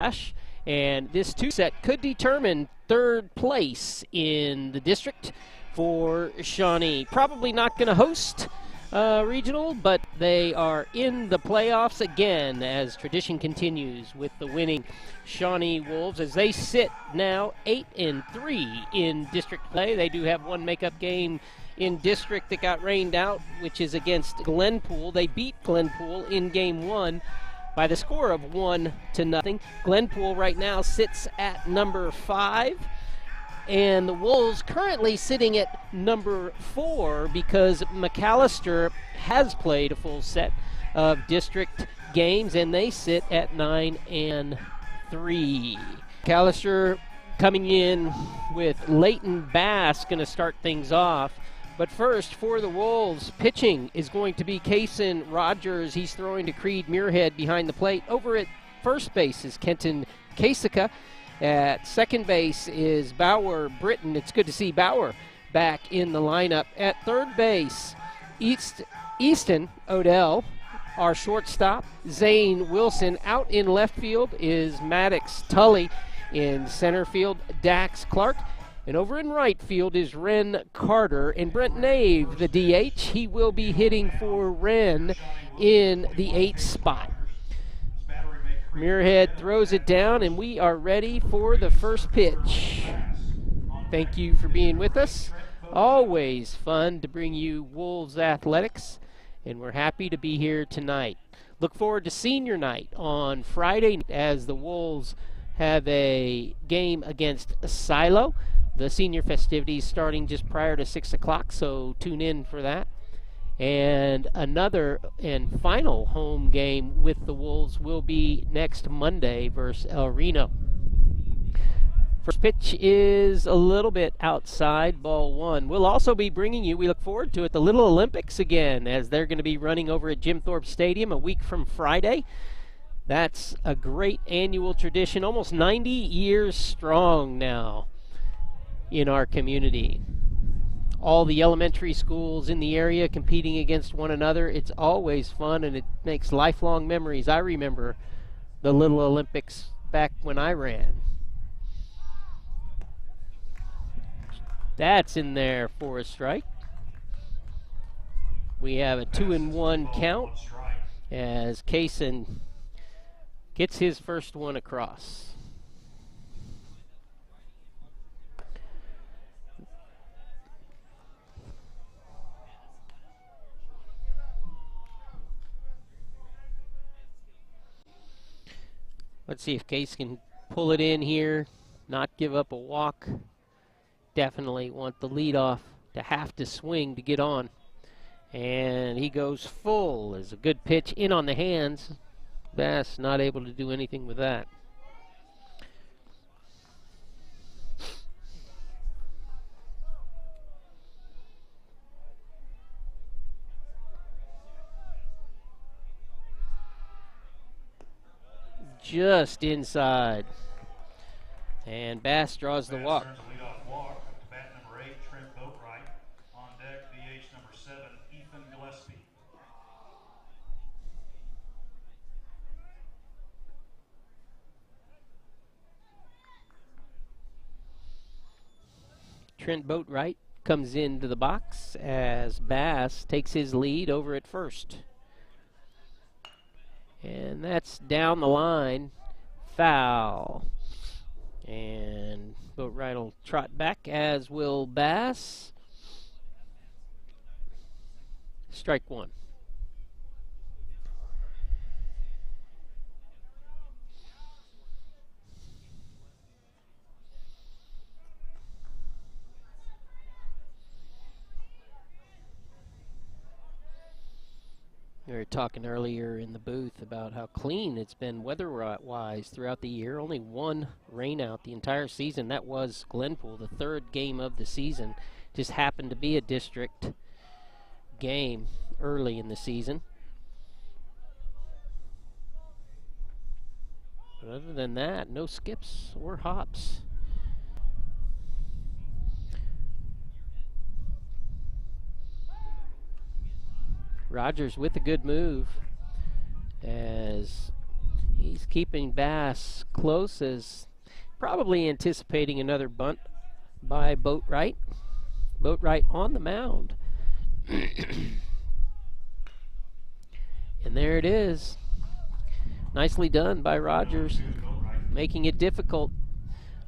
And this two-set could determine third place in the district for Shawnee. Probably not going to host regional, but they are in the playoffs again as tradition continues with the winning Shawnee Wolves as they sit now 8-3 in district play. They do have one makeup game in district that got rained out, which is against Glenpool. They beat Glenpool in game one by the score of 1-0. Glenpool right now sits at number 5. And the Wolves currently sitting at number 4 because McAlester has played a full set of district games and they sit at 9-3. McAlester coming in with Leighton Bass going to start things off. But first, for the Wolves, pitching is going to be Kason Rogers. He's throwing to Creed Muirhead behind the plate. Over at first base is Kenton Kasika. At second base is Bauer Britton. It's good to see Bauer back in the lineup. At third base, Easton Odell, our shortstop. Zane Wilson. Out in left field is Maddox Tully. In center field, Dax Clark. And over in right field is Ren Carter. And Brent Nave, the DH, he will be hitting for Ren in the 8th spot. Muirhead throws it down, and we are ready for the first pitch. Thank you for being with us. Always fun to bring you Wolves Athletics, and we're happy to be here tonight. Look forward to senior night on Friday as the Wolves have a game against Silo. The senior festivities starting just prior to 6 o'clock, so tune in for that. And another and final home game with the Wolves will be next Monday versus El Reno. First pitch is a little bit outside, ball 1. We'll also be bringing you, we look forward to it, the Little Olympics again, as they're going to be running over at Jim Thorpe Stadium a week from Friday. That's a great annual tradition, almost 90 years strong now in our community. All the elementary schools in the area competing against one another. It's always fun and it makes lifelong memories. I remember the Little Olympics back when I ran. That's in there for a strike. We have a 2-1 count as Kaysen gets his first one across. Let's see if Case can pull it in here, not give up a walk. Definitely want the leadoff to have to swing to get on. And he goes full as a good pitch in on the hands. Bass not able to do anything with that. Just inside. And Bass draws the walk. Bat number 8, Trent Boatwright. On deck, DH number 7, Ethan Gillespie. Trent Boatwright comes into the box as Bass takes his lead over at first. And that's down the line, foul. And Boatwright will trot back, as will Bass. Strike 1. We were talking earlier in the booth about how clean it's been weather-wise throughout the year. Only one rainout the entire season. That was Glenpool, the 3rd game of the season. Just happened to be a district game early in the season. But other than that, no skips or hops. Rogers with a good move as He's keeping Bass close, as probably anticipating another bunt by Boatwright. Boatwright on the mound. And there it is. Nicely done by Rogers, making it difficult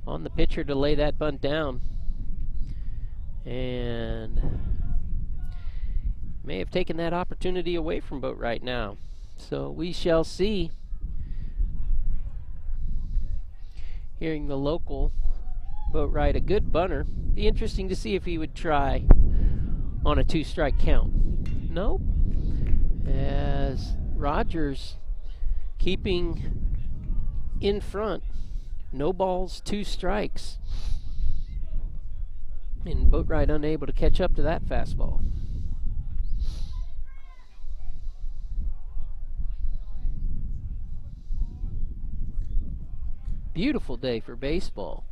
on the pitcher to lay that bunt down. And may have taken that opportunity away from Boatwright now. So we shall see. Hearing the local, Boatwright, a good bunter. Be interesting to see if he would try on a 2-strike count. Nope. As Rogers keeping in front. No balls, 2 strikes. And Boatwright unable to catch up to that fastball. Beautiful day for baseball.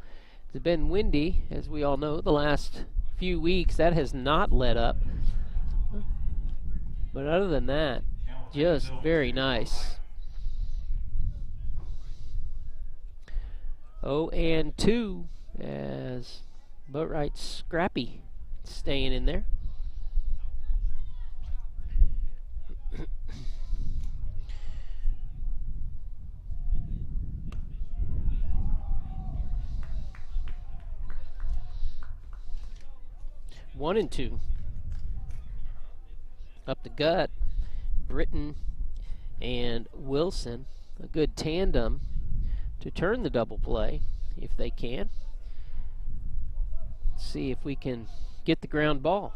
It's been windy, as we all know, the last few weeks. That has not let up. But other than that, just very nice. 0-2 as Boatwright's scrappy, staying in there. One and 2. Up the gut, Britton and Wilson, a good tandem to turn the double play if they can. See if we can get the ground ball.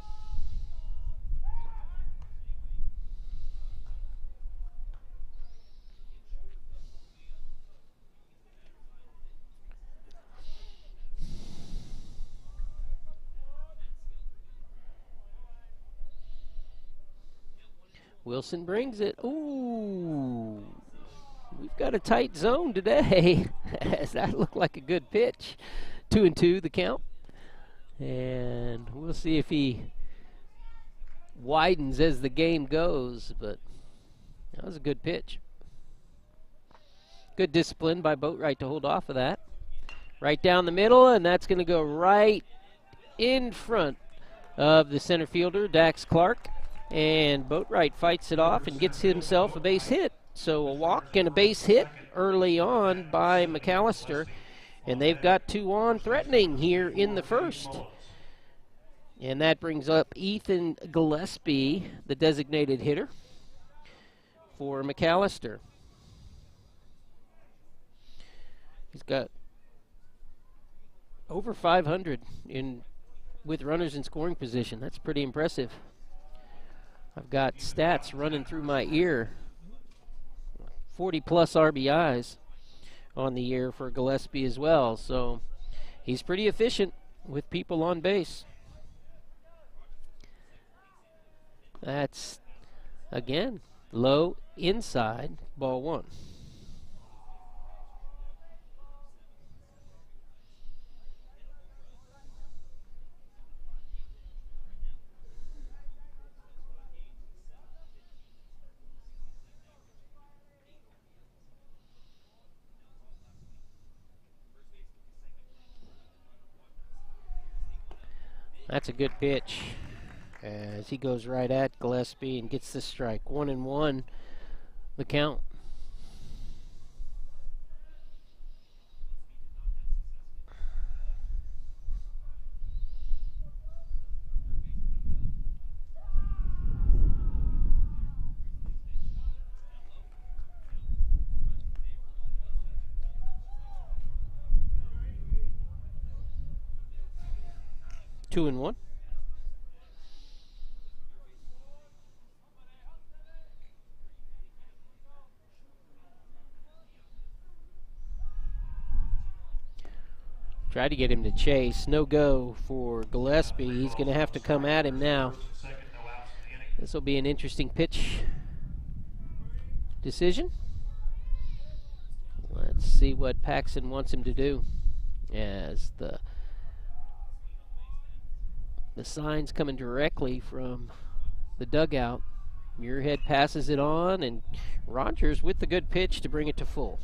Wilson brings it. Ooh, we've got a tight zone today. That looked like a good pitch. 2-2 the count. And we'll see if he widens as the game goes, but that was a good pitch. Good discipline by Boatwright to hold off of that. Right down the middle, and that's going to go right in front of the center fielder, Dax Clark. And Boatwright fights it off and gets himself a base hit. So a walk and a base hit early on by McAlester. And they've got 2 on threatening here in the first. And that brings up Ethan Gillespie, the designated hitter for McAlester. He's got over 500 with runners in scoring position. That's pretty impressive. I've got stats running through my ear. 40-plus RBIs on the year for Gillespie as well. So he's pretty efficient with people on base. That's, again, low inside, ball 1. That's a good pitch as he goes right at Gillespie and gets the strike. 1-1 the count. Two and one. Try to get him to chase. No go for Gillespie. He's going to have to come at him now. This will be an interesting pitch decision. Let's see what Paxson wants him to do, as the sign's coming directly from the dugout. Muirhead passes it on, and Rogers with the good pitch to bring it to full.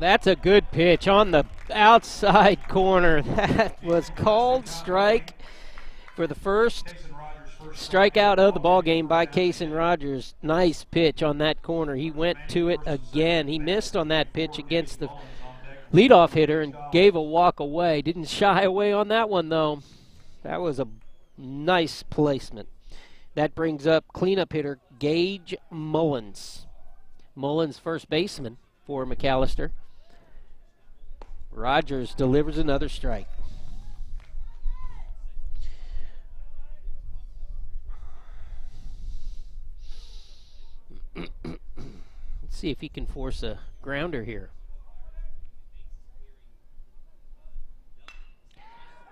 That's a good pitch on the outside corner. That was called strike for the first strikeout of the ball game by Kason Rogers. Nice pitch on that corner. He went to it again. He missed on that pitch against the leadoff hitter and gave a walk away. Didn't shy away on that one, though. That was a nice placement. That brings up cleanup hitter Gage Mullins. Mullins, first baseman for McAlester. Rogers delivers another strike. Let's see if he can force a grounder here.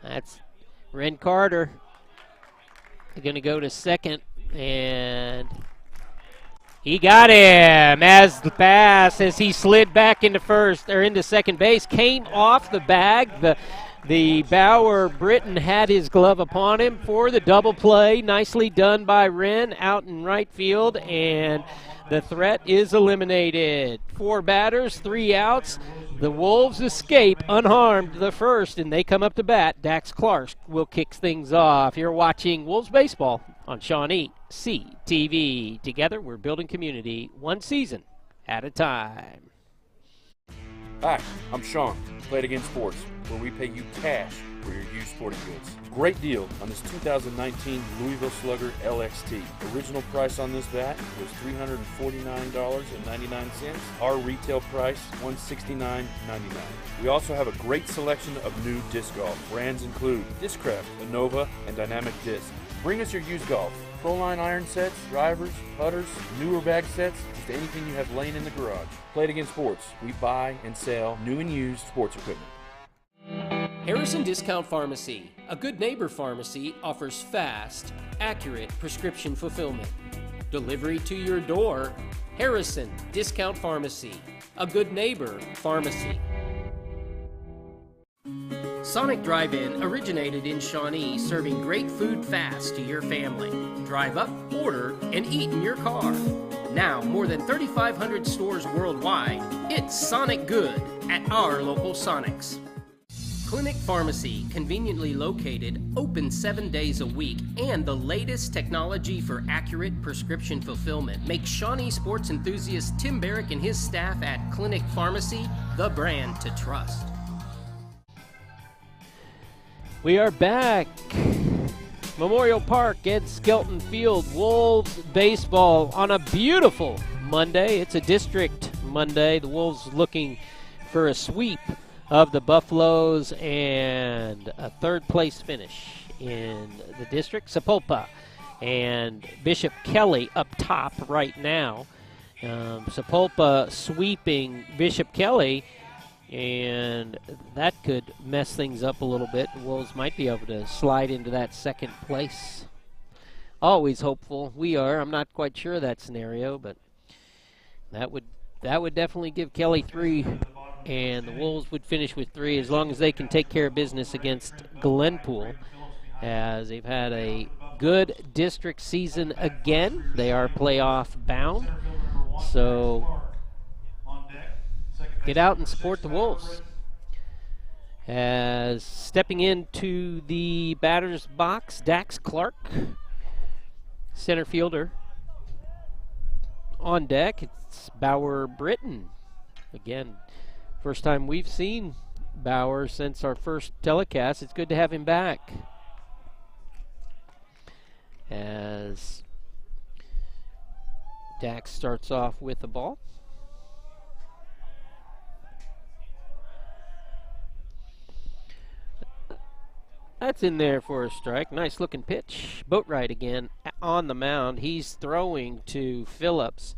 That's Ren Carter. They're going to go to second, and he got him as the pass, as he slid back into first, or into second base, came off the bag. The Bauer Britton had his glove upon him for the double play. Nicely done by Wren out in right field, and the threat is eliminated. 4 batters, 3 outs. The Wolves escape unharmed the first, and they come up to bat. Dax Clark will kick things off. You're watching Wolves Baseball on Shawnee CTV. Together, we're building community one season at a time. Hi, I'm Sean, Play It Again Sports, where we pay you cash for your used sporting goods. Great deal on this 2019 Louisville Slugger LXT. Original price on this bat was $349.99. Our retail price, $169.99. We also have a great selection of new disc golf. Brands include Discraft, Innova, and Dynamic Disc. Bring us your used golf. Proline iron sets, drivers, putters, newer bag sets, just anything you have laying in the garage. Play It Again Sports. We buy and sell new and used sports equipment. Harrison Discount Pharmacy, a good neighbor pharmacy, offers fast, accurate prescription fulfillment. Delivery to your door. Harrison Discount Pharmacy, a good neighbor pharmacy. Sonic Drive-In originated in Shawnee, serving great food fast to your family. Drive up, order, and eat in your car. Now, more than 3,500 stores worldwide, it's Sonic Good at our local Sonics. Clinic Pharmacy, conveniently located, open 7 days a week, and the latest technology for accurate prescription fulfillment makes Shawnee sports enthusiast Tim Barrick and his staff at Clinic Pharmacy the brand to trust. We are back. Memorial Park at Skelton Field. Wolves baseball on a beautiful Monday. It's a district Monday. The Wolves looking for a sweep of the Buffaloes and a third-place finish in the district. Sapulpa and Bishop Kelly up top right now. Sapulpa sweeping Bishop Kelly, and that could mess things up a little bit. The Wolves might be able to slide into that second place. Always hopeful. We are. I'm not quite sure of that scenario, but that would definitely give Kelly 3, and the Wolves would finish with 3 as long as they can take care of business against Glenpool, as they've had a good district season again. They are playoff bound, so get out and support the Wolves. As stepping into the batter's box, Dax Clark, center fielder. On deck, it's Bauer Britton. Again, first time we've seen Bauer since our first telecast. It's good to have him back. As Dax starts off with the ball. That's in there for a strike. Nice looking pitch. Boatwright again on the mound. He's throwing to Phillips.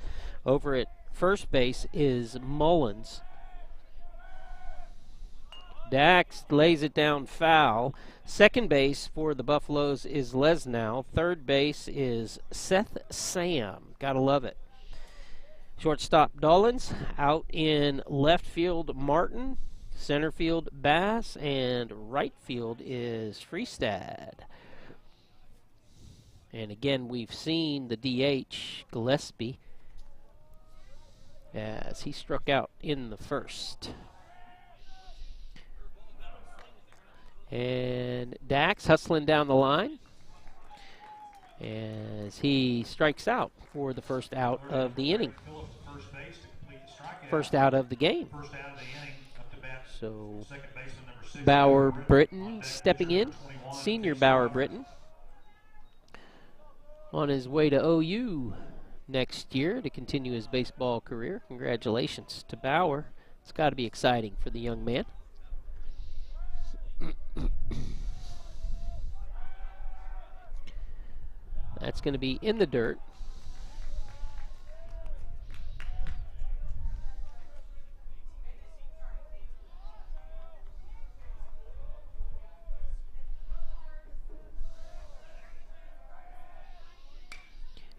Over at first base is Mullins. Dax lays it down foul. Second base for the Buffaloes is Lesnow. Third base is Seth Sam. Gotta love it. Shortstop Dollins. Out in left field, Martin. Center field, Bass. And right field is Freestad. And again, we've seen the DH, Gillespie, as he struck out in the first. And Dax hustling down the line as he strikes out for the first out of the inning. First out of the game. So Bauer Britton stepping in, senior Bauer Britton, on his way to OU next year to continue his baseball career. Congratulations to Bauer. It's got to be exciting for the young man. That's going to be in the dirt.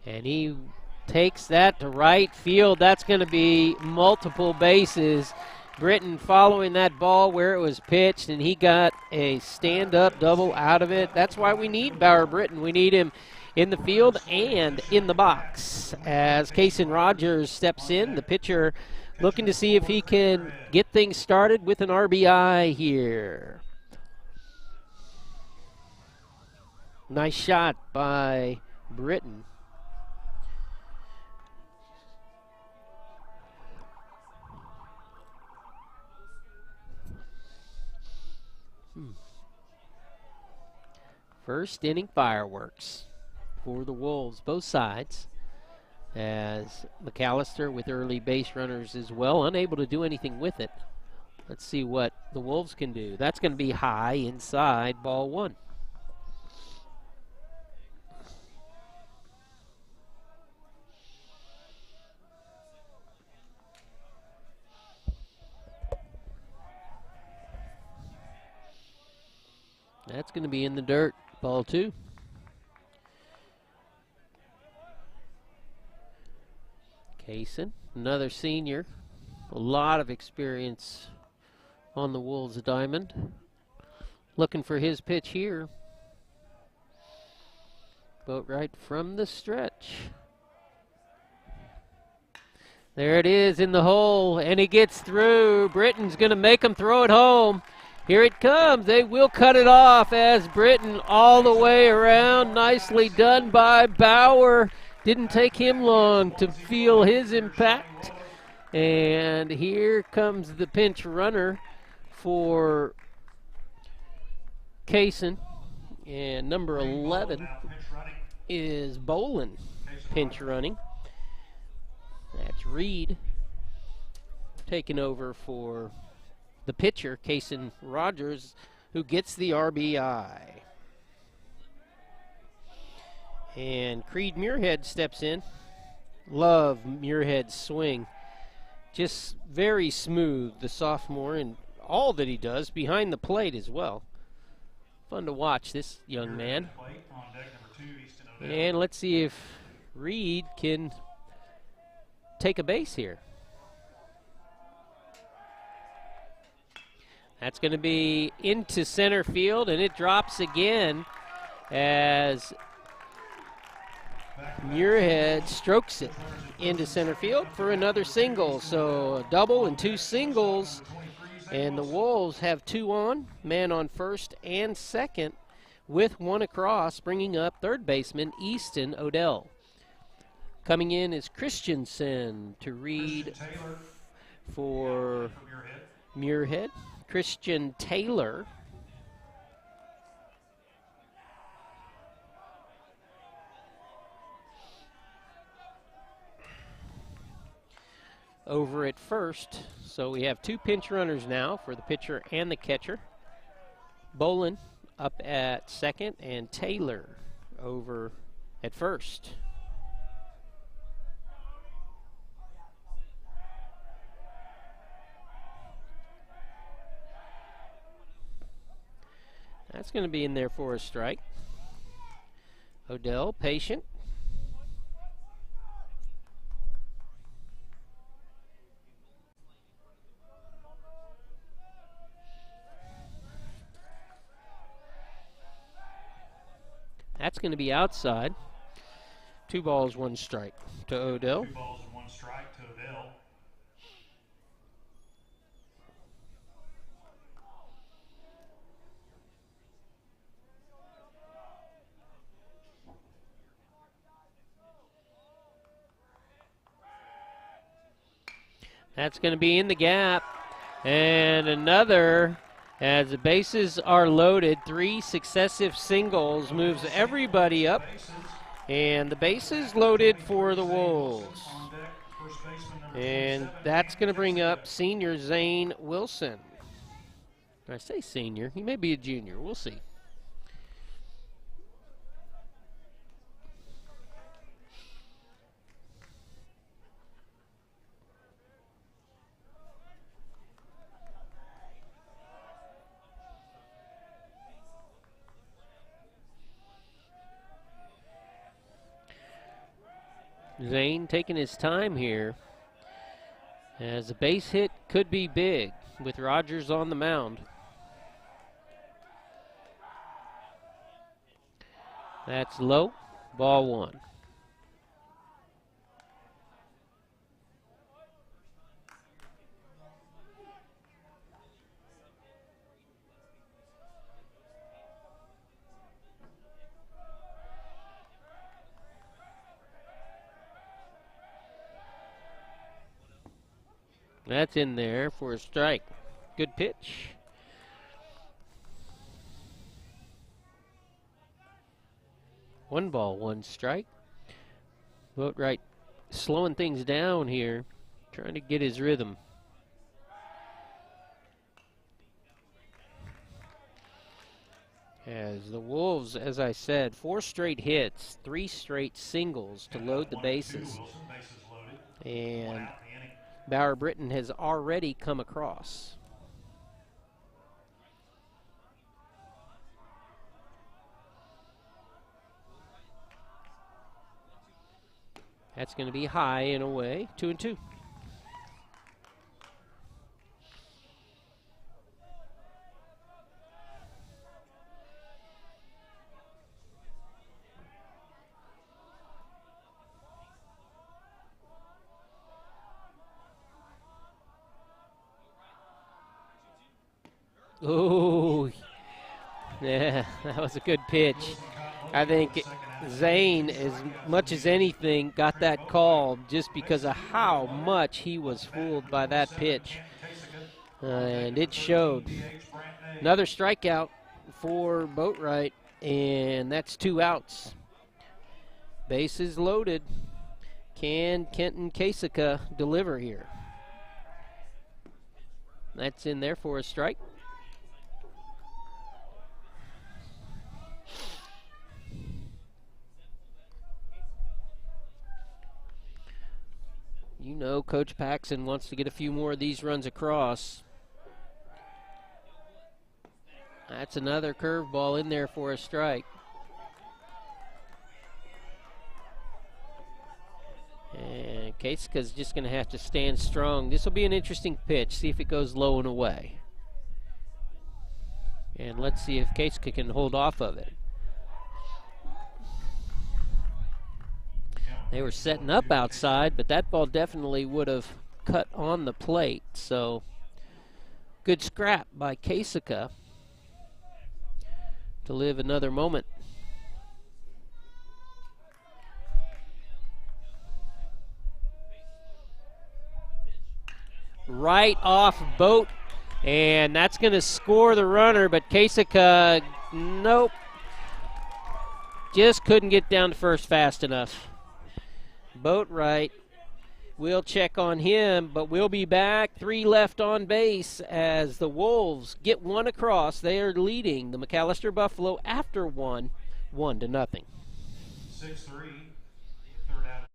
And he takes that to right field. That's going to be multiple bases. Britton following that ball where it was pitched, and he got a stand-up double out of it. That's why we need Bauer Britton. We need him in the field and in the box. As Kason Rogers steps in, the pitcher looking to see if he can get things started with an RBI here. Nice shot by Britton. First inning fireworks for the Wolves, both sides, as McAlester with early base runners as well, unable to do anything with it. Let's see what the Wolves can do. That's going to be high inside, ball one. That's going to be in the dirt. Ball two. Kason, another senior. A lot of experience on the Wolves diamond. Looking for his pitch here. Boat right from the stretch. There it is in the hole, and he gets through. Britton's going to make him throw it home. Here it comes. They will cut it off as Britton all the way around. Nicely done by Bauer. Didn't take him long to feel his impact. And here comes the pinch runner for Kason. And number 11 is Bolin pinch running. That's Reed taking over for the pitcher, Kason Rogers, who gets the RBI. And Creed Muirhead steps in. Love Muirhead's swing. Just very smooth, the sophomore, and all that he does behind the plate as well. Fun to watch this young man. And let's see if Reed can take a base here. That's going to be into center field, and it drops again as Muirhead strokes it into center field for another single. So a double and two singles, and the Wolves have two on, man on first and second, with one across, bringing up third baseman Easton Odell. Coming in is Christensen to read for Muirhead. Christian Taylor. Over at first. So we have two pinch runners now for the pitcher and the catcher. Bolin up at second and Taylor over at first. That's going to be in there for a strike. Odell, patient. That's going to be outside. 2 balls, 1 strike to Odell. 2 balls and 1 strike to Odell. That's going to be in the gap. And another, as the bases are loaded, 3 successive singles moves everybody up. And the bases loaded for the Wolves. And that's going to bring up senior Zane Wilson. I say senior, he may be a junior, we'll see. Zane taking his time here, as a base hit could be big with Rogers on the mound. That's low, ball 1. That's in there for a strike. Good pitch. One ball, 1 strike. Boatwright slowing things down here, trying to get his rhythm. As the Wolves, as I said, 4 straight hits, 3 straight singles to load the bases. And Bauer Britton has already come across. That's going to be high and away, 2-2. Oh, yeah, that was a good pitch. I think Zane, as much as anything, got that call just because of how much he was fooled by that pitch. And it showed. Another strikeout for Boatwright, and that's 2 outs. Bases loaded. Can Kenton Kasika deliver here? That's in there for a strike. You know Coach Paxson wants to get a few more of these runs across. That's another curveball in there for a strike. And Kasika's just going to have to stand strong. This will be an interesting pitch. See if it goes low and away. And let's see if Kasika can hold off of it. They were setting up outside, but that ball definitely would have cut on the plate. So good scrap by Kasika to live another moment. Right off Boat, and that's going to score the runner, but Kasika, nope, just couldn't get down to first fast enough. Boatwright, we'll check on him, but we'll be back. 3 left on base as the Wolves get 1 across. They are leading the McAlester Buffalo after 1, 1-0. 6-3, 3rd out.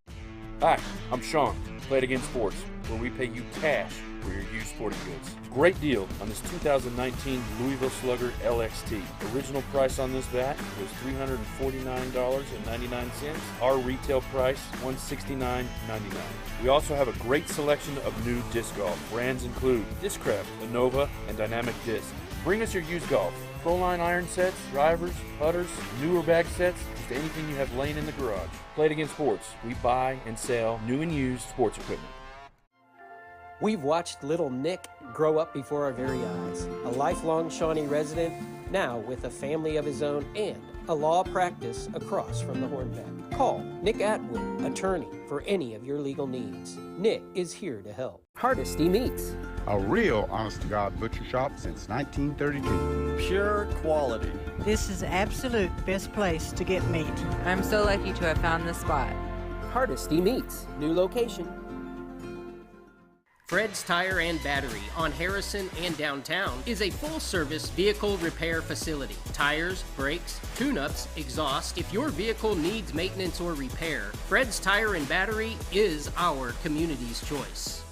Hi, I'm Sean, Played Again Sports. where we pay you cash for your used sporting goods. Great deal on this 2019 Louisville Slugger LXT. Original price on this bat was $349.99. Our retail price, $169.99. We also have a great selection of new disc golf. Brands include Discraft, Innova, and Dynamic Disc. Bring us your used golf. Proline iron sets, drivers, putters, newer bag sets, just anything you have laying in the garage. Play It Again Sports. We buy and sell new and used sports equipment. We've watched little Nick grow up before our very eyes. A lifelong Shawnee resident, now with a family of his own and a law practice across from the Hornbeck. Call Nick Atwood, attorney, for any of your legal needs. Nick is here to help. Hardesty Meats. A real honest-to-God butcher shop since 1932. Pure quality. This is the absolute best place to get meat. I'm so lucky to have found this spot. Hardesty Meats, new location. Fred's Tire and Battery on Harrison and downtown is a full-service vehicle repair facility. Tires, brakes, tune-ups, exhaust. If your vehicle needs maintenance or repair, Fred's Tire and Battery is our community's choice.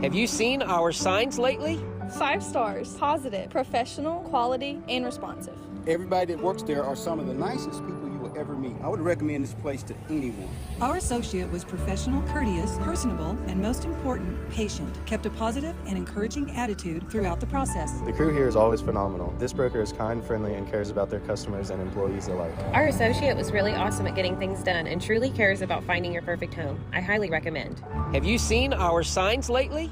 Have you seen our signs lately? 5 stars, positive, professional, quality, and responsive. Everybody that works there are some of the nicest people you will ever meet. I would recommend this place to anyone. Our associate was professional, courteous, personable, and most important, patient. Kept a positive and encouraging attitude throughout the process. The crew here is always phenomenal. This broker is kind, friendly, and cares about their customers and employees alike. Our associate was really awesome at getting things done and truly cares about finding your perfect home. I highly recommend. Have you seen our signs lately?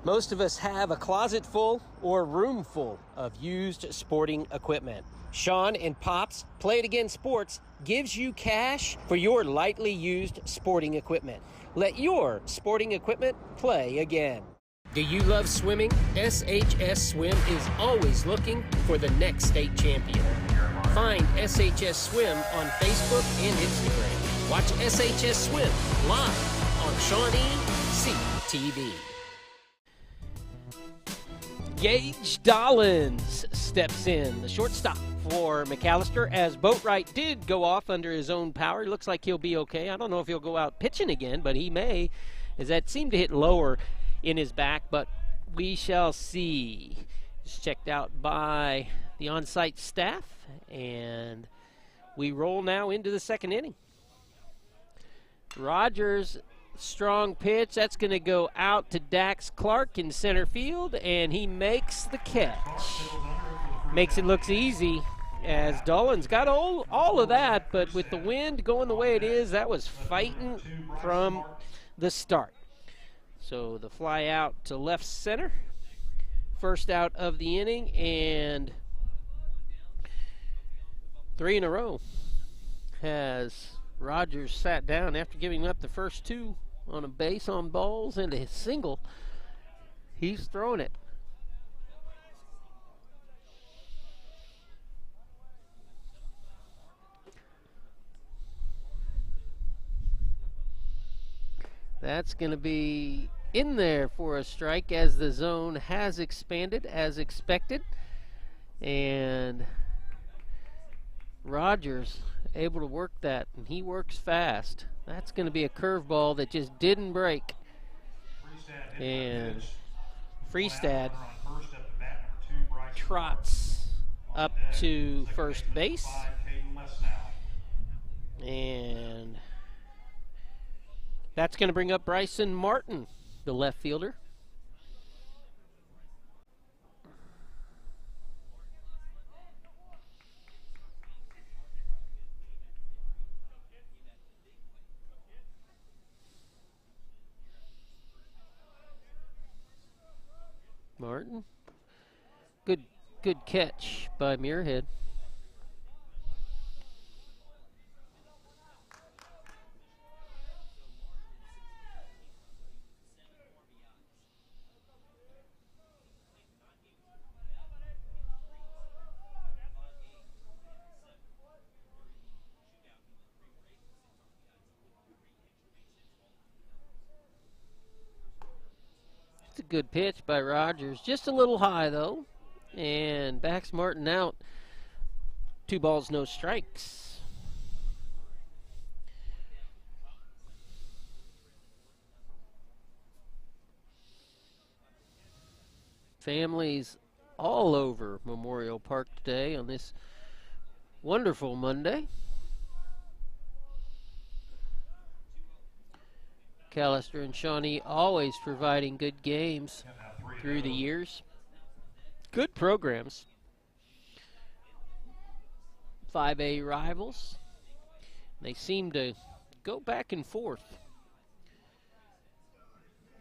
Most of us have a closet full or room full of used sporting equipment. Sean and Pops Play It Again Sports gives you cash for your lightly used sporting equipment. Let your sporting equipment play again. Do you love swimming? SHS Swim is always looking for the next state champion. Find SHS Swim on Facebook and Instagram. Watch SHS Swim live on Shawnee CTV. Gage Dollins steps in, the shortstop for McAlester, as Boatwright did go off under his own power. It looks like he'll be okay. I don't know if he'll go out pitching again, but he may, as that seemed to hit lower in his back, but we shall see. It's checked out by the on-site staff, and we roll now into the second inning. Rogers, strong pitch. That's going to go out to Dax Clark in center field, and he makes the catch. Makes it look easy, as Dolan's got all of that, but with the wind going the way it is, that was fighting from the start. So the fly out to left center. First out of the inning, and 3 in a row has Rogers sat down after giving up the first 2 on a base on balls and a single. He's throwing it. That's going to be in there for a strike, as the zone has expanded as expected. And Rogers able to work that, and he works fast. That's going to be a curveball that just didn't break. And Freestad trots up to first base. And that's going to bring up Bryson Martin, the left fielder. Martin. Good catch by Muirhead. It's a good pitch by Rogers. Just a little high, though. And backs Martin out. 2 balls, no strikes. families all over Memorial Park today on this wonderful Monday. McAlester and Shawnee always providing good games through the years. Good programs. 5A rivals. They seem to go back and forth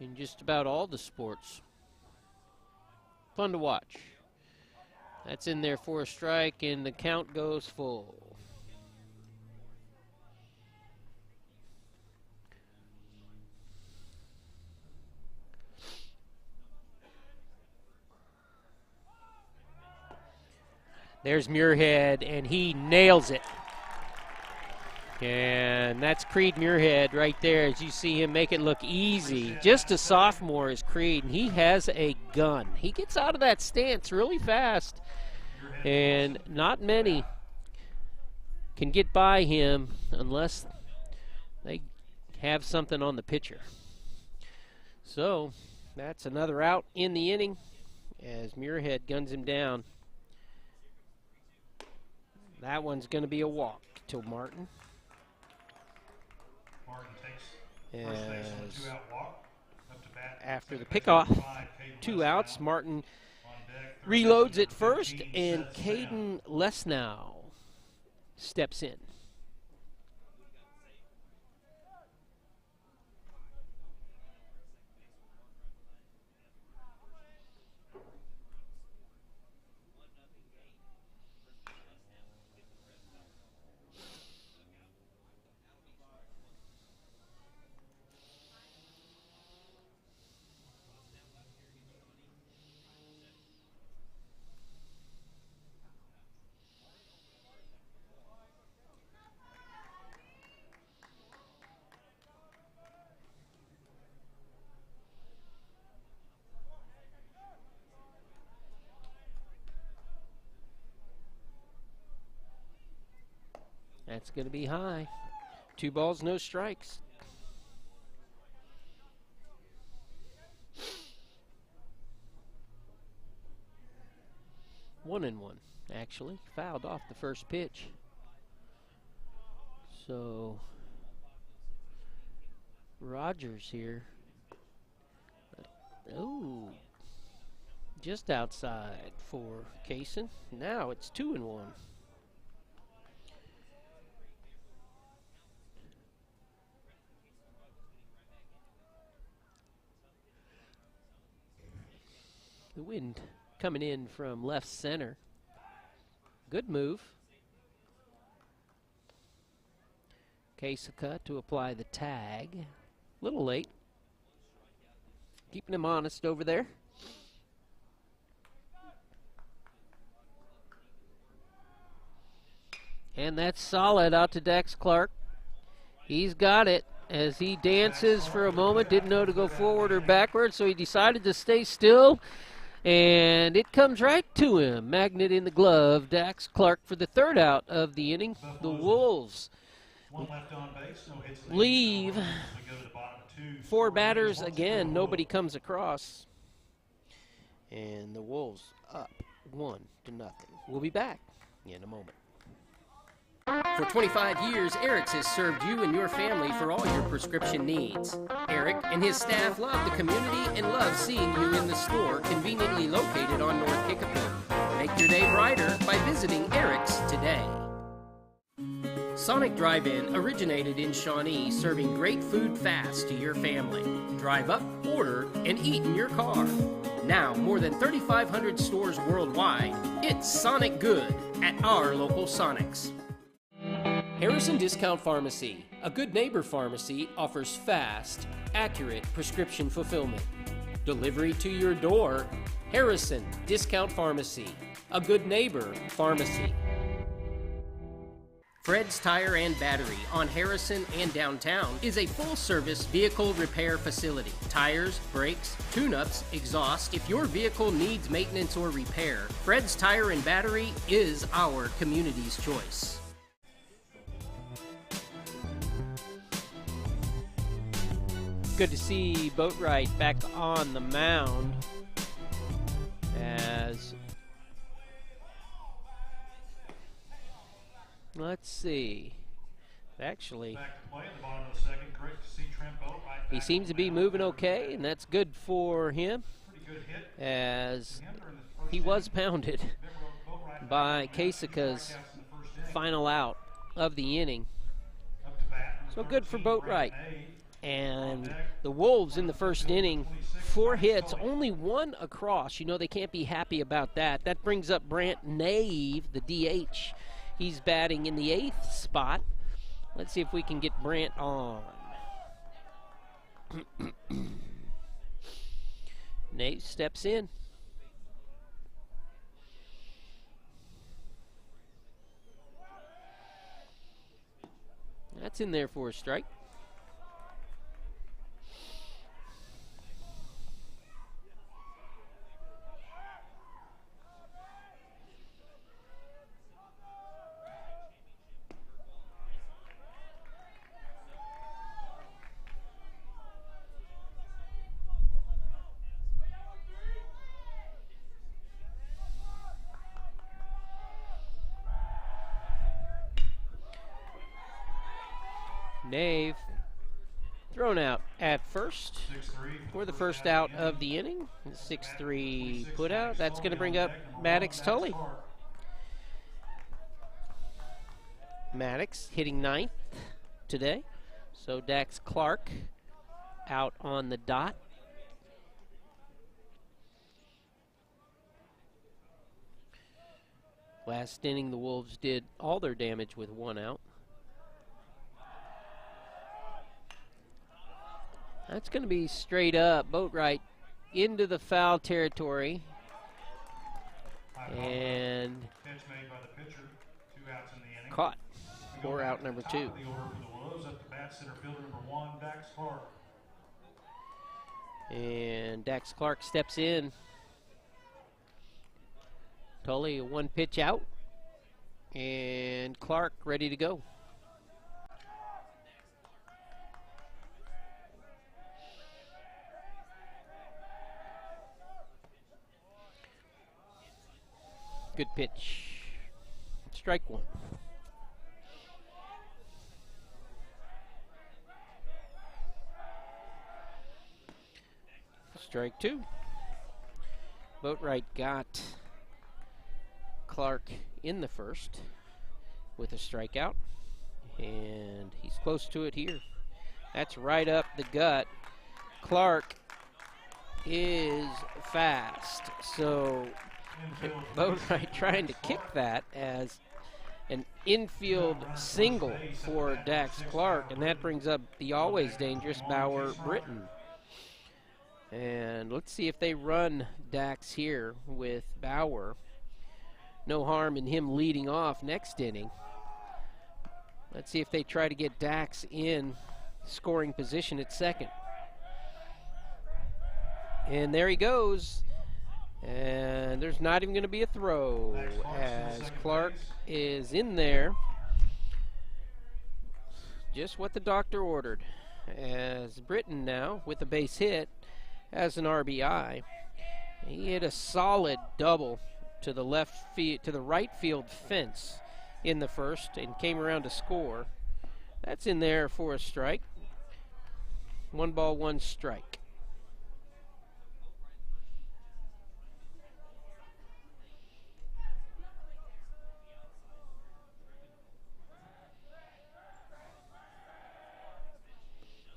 in just about all the sports. Fun to watch. That's in there for a strike, and the count goes full. There's Muirhead, and he nails it. And that's Creed Muirhead right there, as you see him make it look easy. Just a sophomore is Creed, and he has a gun. He gets out of that stance really fast, and not many can get by him unless they have something on the pitcher. So that's another out in the inning as Muirhead guns him down. That one's going to be a walk to Martin. Martin takes first base on a two-out walk. Up to bat. After the pickoff, 2 outs, Martin reloads at first, and Caden Lesnow steps in. That's going to be high. 2 balls, no strikes. One and one, actually. Fouled off the first pitch. So, Rogers here. Oh, just outside for Kaysen. Now it's 2 and 1. The wind coming in from left center. Good move. Kasika to apply the tag. A little late. Keeping him honest over there. And that's solid out to Dax Clark. He's got it as he dances for a moment. Didn't know to go forward or backward, so he decided to stay still. And it comes right to him. Magnet in the glove. Dax Clark for the 3rd out of the inning. The Wolves leave 4 batters again. Nobody comes across. And the Wolves up 1-0. We'll be back in a moment. For 25 years, Eric's has served you and your family for all your prescription needs. Eric and his staff love the community and love seeing you in the store conveniently located on North Kickapoo. Make your day brighter by visiting Eric's today. Sonic Drive-In originated in Shawnee, serving great food fast to your family. Drive up, order, and eat in your car. Now, more than 3,500 stores worldwide, it's Sonic Good at our local Sonics. Harrison Discount Pharmacy, a good neighbor pharmacy, offers fast, accurate prescription fulfillment. Delivery to your door. Harrison Discount Pharmacy, a good neighbor pharmacy. Fred's Tire and Battery on Harrison and downtown is a full-service vehicle repair facility. Tires, brakes, tune-ups, exhaust. If your vehicle needs maintenance or repair, Fred's Tire and Battery is our community's choice. Good to see Boatwright back on the mound. as, let's see, actually, he seems to be moving okay, and that's good for him, as he was pounded by Kasika's final out of the inning. So good for Boatwright. And the Wolves in the first inning, 4 hits, only 1 across. You know they can't be happy about that. That brings up Brant Nave, the DH. He's batting in the 8th spot. Let's see if we can get Brant on. Nave steps in. That's in there for a strike. Nave thrown out at first for the first out of the inning. 6-3 put out. That's going to bring up Maddox Tully. Maddox hitting 9th today. So Dax Clark out on the dot. Last inning, the Wolves did all their damage with 1 out. That's going to be straight up. Boatwright into the foul territory. And caught for out number 2. And Dax Clark steps in. Tully, a 1 pitch out. And Clark ready to go. Good pitch. Strike 1. Strike 2. Boatwright got Clark in the first with a strikeout, and he's close to it here. That's right up the gut. Clark is fast, so Boatwright trying to kick that as an infield single for Dax Clark, and that brings up the always dangerous Bauer Britton. And let's see if they run Dax here with Bauer. No harm in him leading off next inning. Let's see if they try to get Dax in scoring position at second. And there he goes. And there's not even going to be a throw as Clark is in there. Just what the doctor ordered. As Britton now, with a base hit, has an RBI. He hit a solid double to the right field fence in the first and came around to score. That's in there for a strike. 1 ball, 1 strike.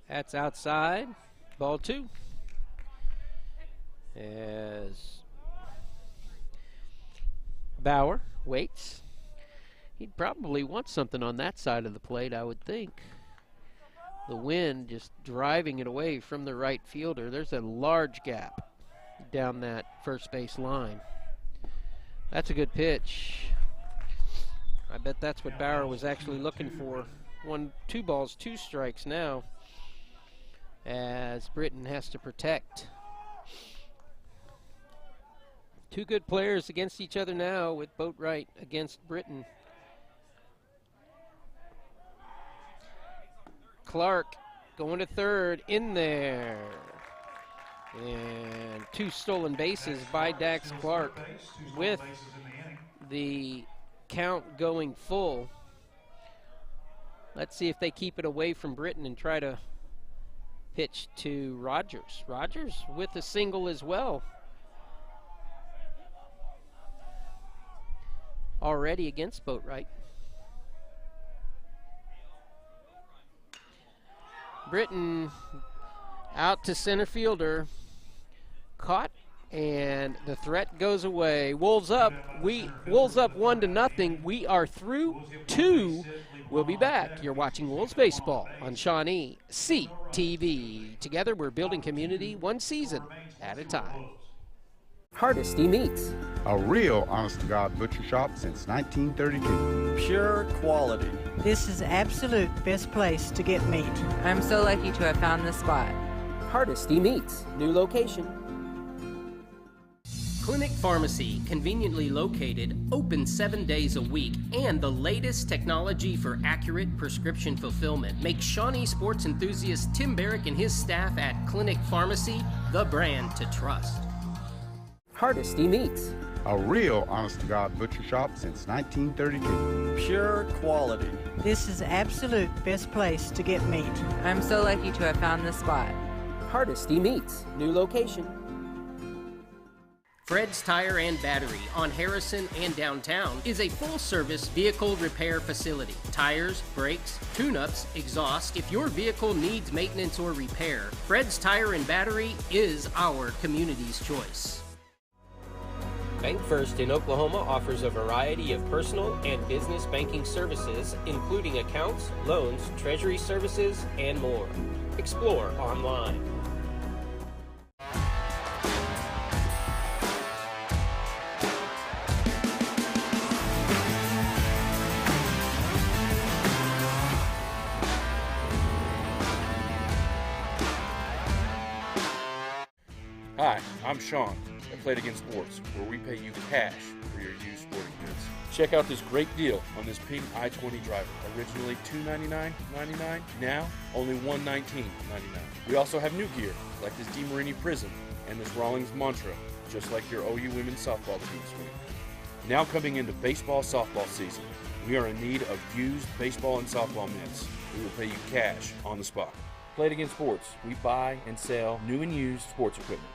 That's outside. Ball 2. As Bauer waits. He'd probably want something on that side of the plate, I would think. The wind just driving it away from the right fielder. There's a large gap down that first base line. That's a good pitch. I bet that's what Bauer was actually looking for. 2 balls, 2 strikes now, as Britton has to protect. 2 good players against each other now with Boatwright against Britton. Clark going to third, in there. And 2 stolen bases by Dax Clark with the count going full. Let's see if they keep it away from Britton and try to pitch to Rogers. Rogers with a single as well. Already against Boatwright. Britton out to center fielder. Caught, and the threat goes away. Wolves up. Wolves up 1-0. We are through 2. We'll be back. You're watching Wolves Baseball on Shawnee CTV. Together, we're building community one season at a time. Hardesty Meats. A real honest-to-God butcher shop since 1932. Pure quality. This is absolute best place to get meat. I'm so lucky to have found this spot. Hardesty Meats. New location. Clinic Pharmacy, conveniently located, open 7 days a week, and the latest technology for accurate prescription fulfillment makes Shawnee sports enthusiast Tim Barrick and his staff at Clinic Pharmacy the brand to trust. Hardesty Meats. A real honest-to-God butcher shop since 1932. Pure quality. This is absolute best place to get meat. I'm so lucky to have found this spot. Hardesty Meats. New location. Fred's Tire and Battery on Harrison and downtown is a full-service vehicle repair facility. Tires, brakes, tune-ups, exhaust. If your vehicle needs maintenance or repair, Fred's Tire and Battery is our community's choice. Bank First in Oklahoma offers a variety of personal and business banking services, including accounts, loans, treasury services, and more. Explore online. Hi, I'm Sean at Play It Again Sports, where we pay you cash for your used sporting goods. Check out this great deal on this pink I-20 driver. Originally $299.99, now only $119.99. We also have new gear, like this DeMarini Prism and this Rawlings Mantra, just like your OU women's softball team swing. Now coming into baseball softball season, we are in need of used baseball and softball mitts. We will pay you cash on the spot. Play It Again Sports, we buy and sell new and used sports equipment.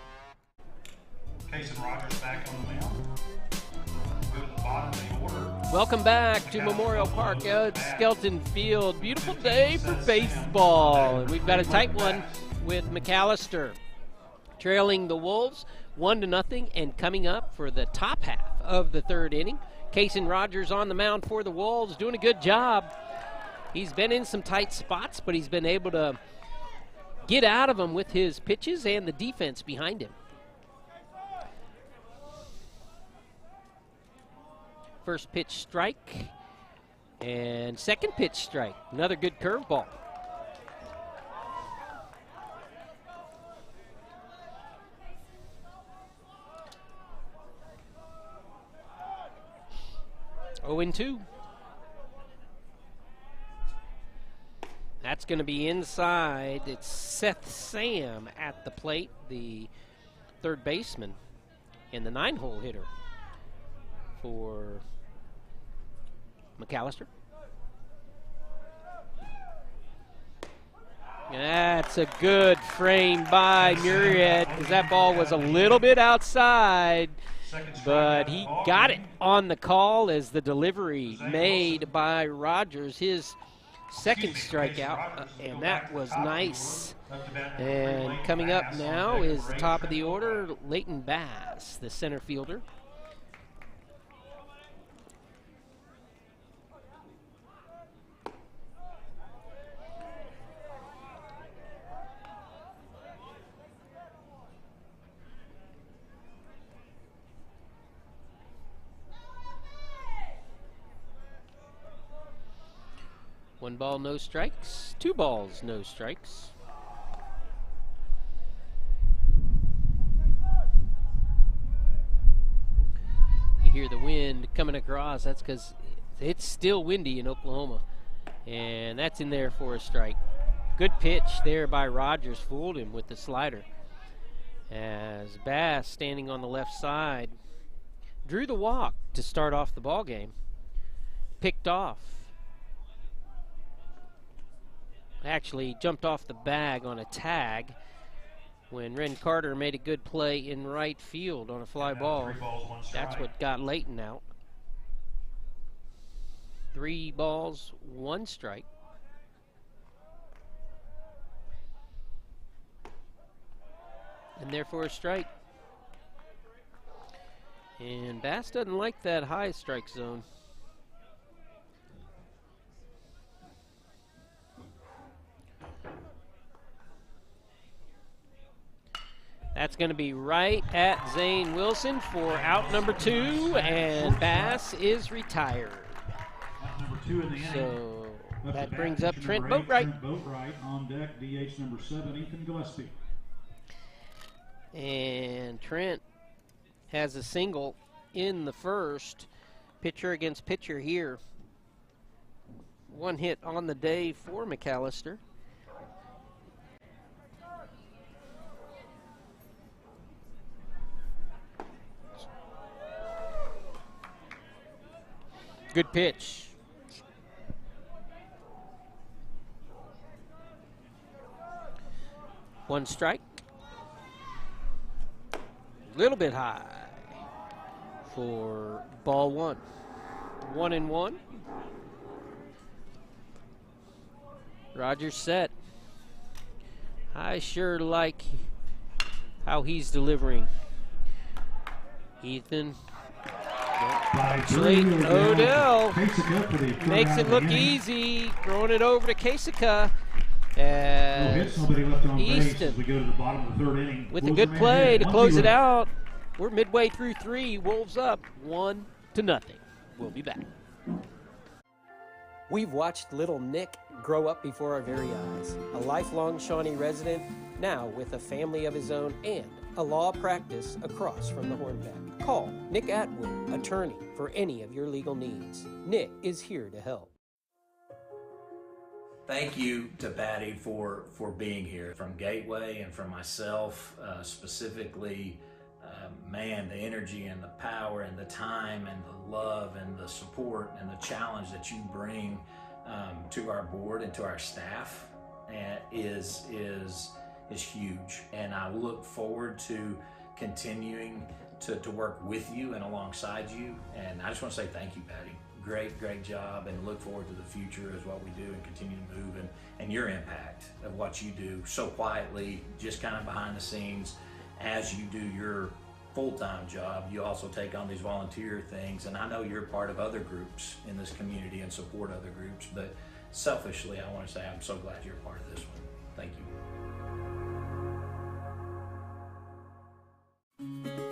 Kason Rogers back on the mound. Go to the bottom of the order. Welcome back to Memorial Park at Skelton Field. Beautiful day for baseball. And we've got a tight one with McAlester trailing the Wolves 1-0, and coming up for the top half of the third inning. Kason Rogers on the mound for the Wolves, doing a good job. He's been in some tight spots, but he's been able to get out of them with his pitches and the defense behind him. First pitch strike, and second pitch strike. Another good curveball. Oh, 0-2. That's going to be inside. It's Seth Sam at the plate, the third baseman, and the 9-hole hitter for McAlester. That's a good frame by Murrieta, because that ball was a little bit outside, but he got it on the call as the delivery made by Rogers, his second strikeout, and that was nice. And coming up now is the top of the order, Leighton Bass, the center fielder. One ball, no strikes. 2 balls, no strikes. You hear the wind coming across. That's because it's still windy in Oklahoma. And that's in there for a strike. Good pitch there by Rogers. Fooled him with the slider. as Bass, standing on the left side, drew the walk to start off the ball game. Picked off. Actually jumped off the bag on a tag when Ren Carter made a good play in right field on a fly ball. That's what got Layton out. 3 balls, 1 strike. And therefore a strike. And Bass doesn't like that high strike zone. That's going to be right at Zane Wilson for out number 2, and Bass is retired. Number 2 in the inning. So Up that to brings bat, up Trent number 8, Boatwright. Trent Boatwright on deck, DH number 7, Ethan Gillespie. And Trent has a single in the first. Pitcher against pitcher here. 1 hit on the day for McAlester. Good pitch. One strike. A little bit high for ball 1. 1-1. Rogers set. I sure like how he's delivering. Ethan. Actually, Odell makes it look easy, throwing it over to Kasika. As Easton with a good play to close it out. We're midway through 3, Wolves up 1-0. We'll be back. We've watched little Nick grow up before our very eyes. A lifelong Shawnee resident, now with a family of his own and a law practice across from the Hornbeck. Call Nick Atwood, attorney, for any of your legal needs. Nick is here to help. Thank you to Patty for being here. From Gateway and from myself specifically, man, the energy and the power and the time and the love and the support and the challenge that you bring to our board and to our staff is huge. And I look forward to continuing to work with you and alongside you. And I just want to say thank you, Patty. Great job, and look forward to the future as what we do and continue to move, and your impact of what you do so quietly, just kind of behind the scenes. As you do your full-time job, you also take on these volunteer things, and I know you're part of other groups in this community and support other groups, but selfishly I want to say I'm so glad you're part of this one. Thank you.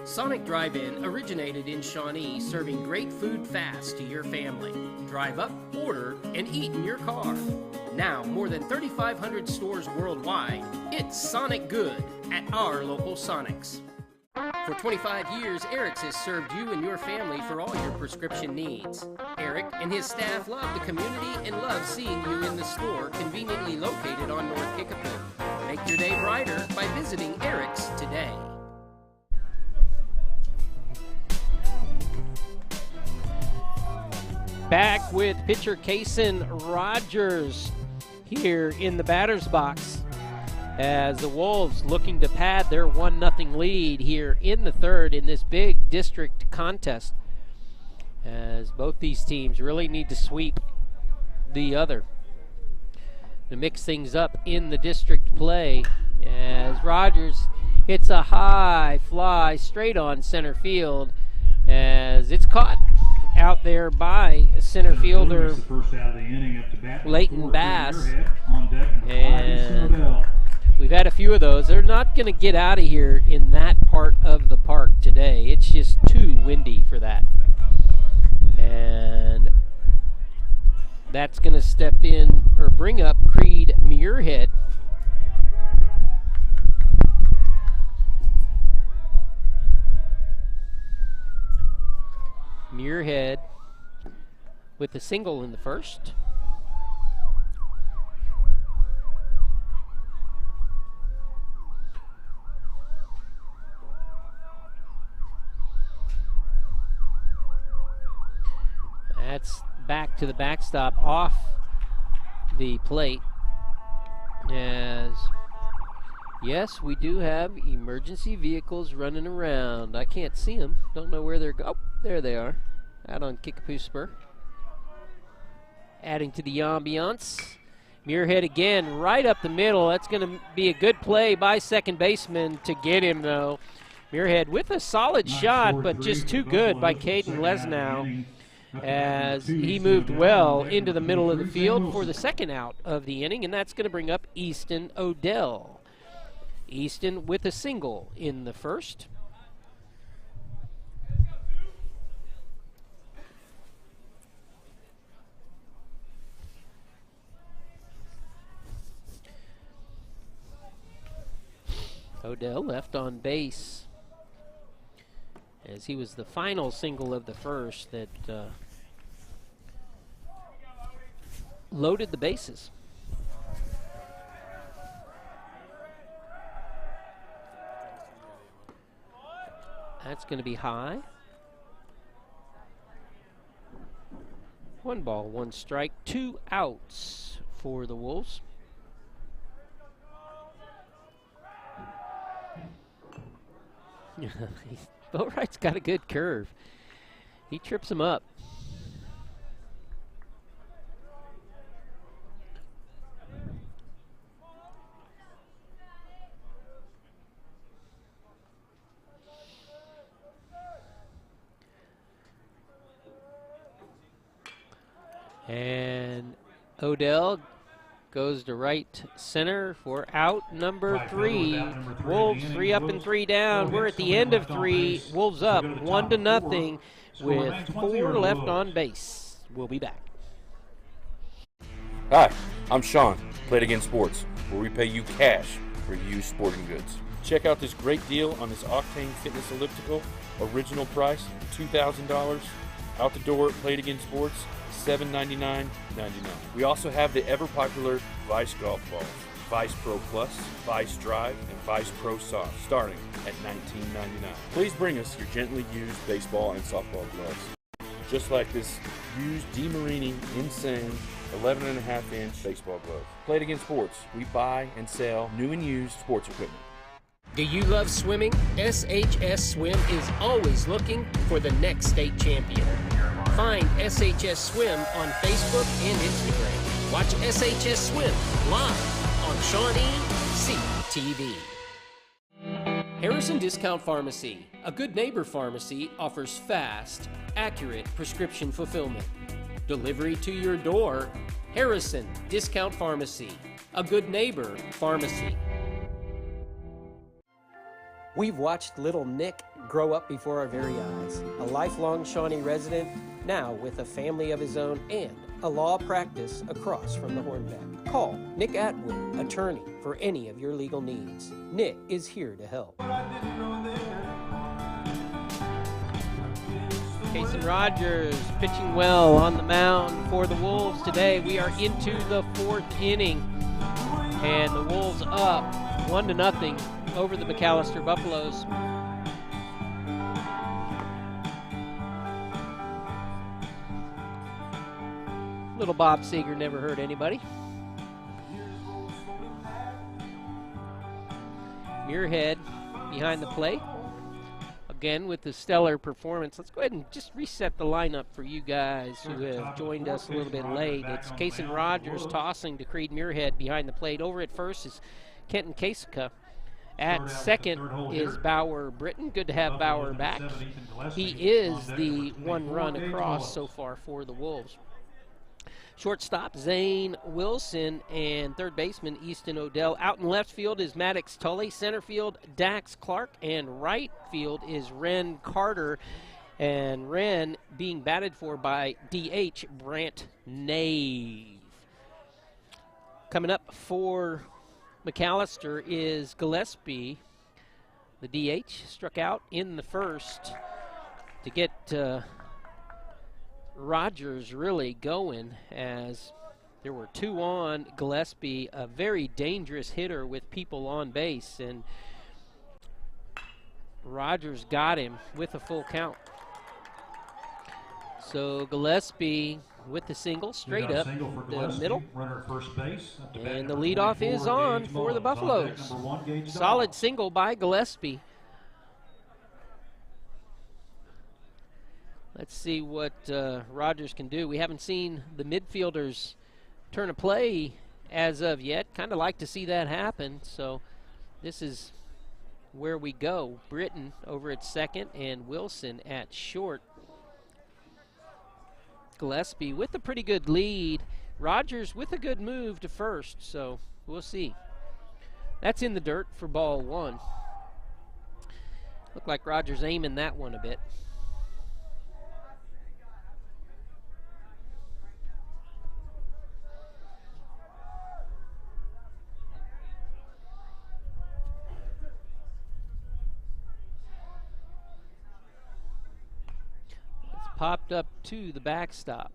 Sonic Drive-In originated in Shawnee, serving great food fast to your family. Drive up, order, and eat in your car. Now, more than 3,500 stores worldwide, it's Sonic Good at our local Sonics. For 25 years, Eric's has served you and your family for all your prescription needs. Eric and his staff love the community and love seeing you in the store, conveniently located on North Kickapoo. Make your day brighter by visiting Eric's today. Back with pitcher Kason Rogers here in the batter's box as the Wolves looking to pad their 1-0 lead here in the 3rd in this big district contest, as both these teams really need to sweep the other to mix things up in the district play, as Rogers hits a high fly straight on center field as it's caught out there by center fielder Leighton Bass. And we've had a few of those. They're not going to get out of here in that part of the park today. It's just too windy for that. And that's going to step in or bring up Creed Muirhead. Muirhead with a single in the first. back to the backstop off the plate. As, yes, we do have emergency vehicles running around. I can't see them. Don't know where they're going. Oh, there they are. Out on Kickapoo Spur. Adding to the ambiance. Muirhead again, right up the middle. That's going to be a good play by second baseman to get him, though. Muirhead with a solid shot, but just too good by Caden Lesnow, as he moved well into the middle of the field for the second out of the inning, and that's going to bring up Easton Odell. Easton with a single in the first. Odell left on base, as he was the final single of the first that loaded the bases. That's going to be high. 1 ball, 1 strike, 2 outs for the Wolves. Boatwright's got a good curve. He trips him up. And Odell goes to right center for out number 3. Wolves 3 up and 3 down. We're at the end of 3. Wolves up 1-0 with 4 left on base. We'll be back. Hi, I'm Sean, Played Again Sports, where we pay you cash for used sporting goods. Check out this great deal on this Octane Fitness Elliptical. Original price, $2,000. Out the door at Played Again Sports, $799.99. We also have the ever-popular Vice golf balls, Vice Pro Plus, Vice Drive, and Vice Pro Soft, starting at $19.99. Please bring us your gently used baseball and softball gloves. Just like this used DeMarini Insane 11.5-inch baseball glove. Played Again Sports, we buy and sell new and used sports equipment. Do you love swimming? SHS Swim is always looking for the next state champion. Find SHS Swim on Facebook and Instagram. Watch SHS Swim live on Shawnee CTV. Harrison Discount Pharmacy, a good neighbor pharmacy, offers fast, accurate prescription fulfillment. Delivery to your door. Harrison Discount Pharmacy, a good neighbor pharmacy. We've watched little Nick grow up before our very eyes. A lifelong Shawnee resident, now with a family of his own and a law practice across from the Hornbeck. Call Nick Atwood, attorney, for any of your legal needs. Nick is here to help. Kason Rogers pitching well on the mound for the Wolves today. We are into the 4th inning, and the Wolves up 1-0 over the McAlester Buffaloes. Little Bob Seeger never hurt anybody. Muirhead behind the plate. Again with the stellar performance. Let's go ahead and just reset the lineup for you guys who have joined us a little bit late. It's Kason Rogers tossing to Creed Muirhead behind the plate. Over at first is Kenton Kasika. At second is Bauer Britton. Good to have Bauer back. He is the one run across so far for the Wolves. Shortstop Zane Wilson, and third baseman Easton Odell. Out in left field is Maddox Tully. Center field Dax Clark, and right field is Ren Carter. And Ren being batted for by DH Brant Nave. Coming up for McAlester is Gillespie. The DH struck out in the first to get Rogers really going, as there were 2 on. Gillespie, a very dangerous hitter with people on base, and Rogers got him with a full count. So Gillespie with the single straight Leadoff up single for the Gillespie, middle. runner at first base. Up to bat And the number leadoff 24, is on Gage for the Mullins. On deck, Buffaloes. number 1, Gage Solid Dobbs. single by Gillespie. Let's see what Rogers can do. We haven't seen the midfielders turn a play as of yet. Kind of like to see that happen. So this is where we go. Britton over at second and Wilson at short. Gillespie with a pretty good lead. Rogers with a good move to first. So we'll see. That's in the dirt for ball one. Looked like Rogers aiming that one a bit. Popped up to the backstop.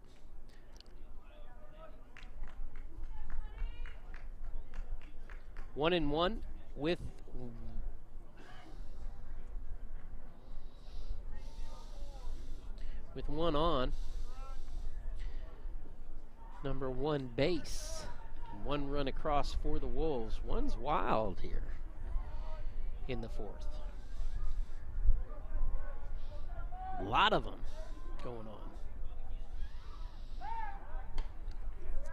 One and one with one on. Number one base. One run across for the Wolves. One's wild here in the fourth. A lot of them going on.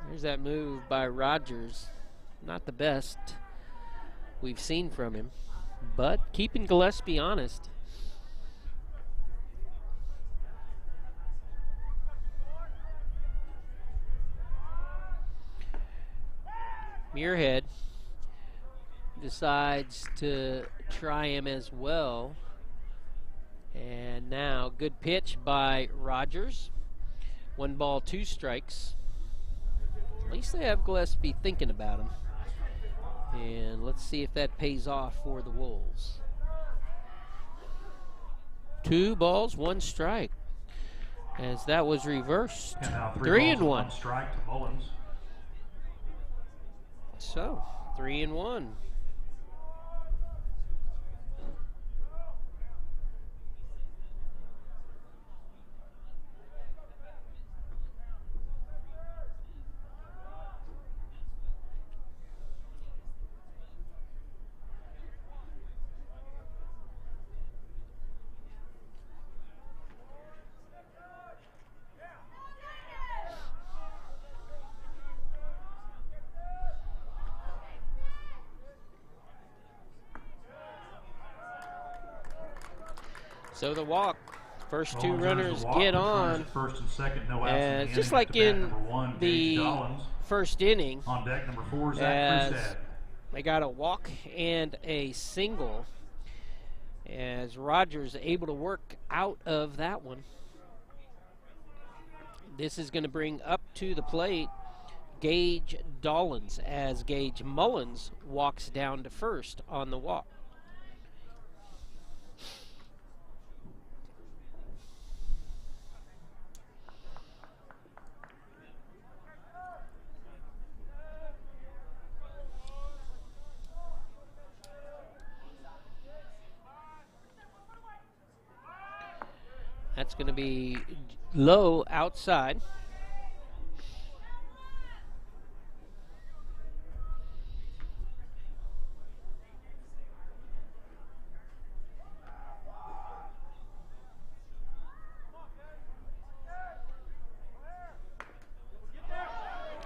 There's that move by Rogers. Not the best we've seen from him, but keeping Gillespie honest. Muirhead decides to try him as well. And now, good pitch by Rogers. 1 ball, 2 strikes. At least they have Gillespie thinking about him. And let's see if that pays off for the Wolves. 2 balls, 1 strike. As that was reversed. And now 3 and 1. 1 strike to Mullins. So, 3 and 1. So the walk, first 2 runners get on. First and second, no outs and in just the like inning. in Number 1, the Gage Dobbins. first inning, On deck, number 4, Zach as Freestad. they got a walk and a single, as Rogers able to work out of that one. This is going to bring up to the plate Gage Dollins as Gage Mullins walks down to first on the walk. That's going to be low outside.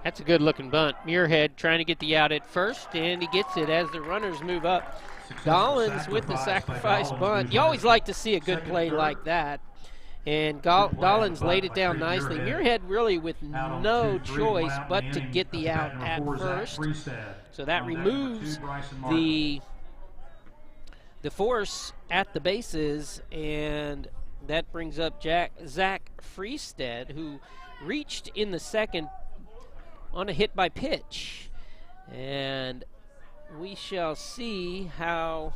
That's a good looking bunt. Muirhead trying to get the out at first, and he gets it as the runners move up. Dollins with the sacrifice bunt. You always like to see a good play like that. And Dollins laid it down nicely. Muirhead really with no choice but to get the out at first. So that removes the force at the bases, and that brings up Zach Freestad, who reached in the second on a hit by pitch. And we shall see how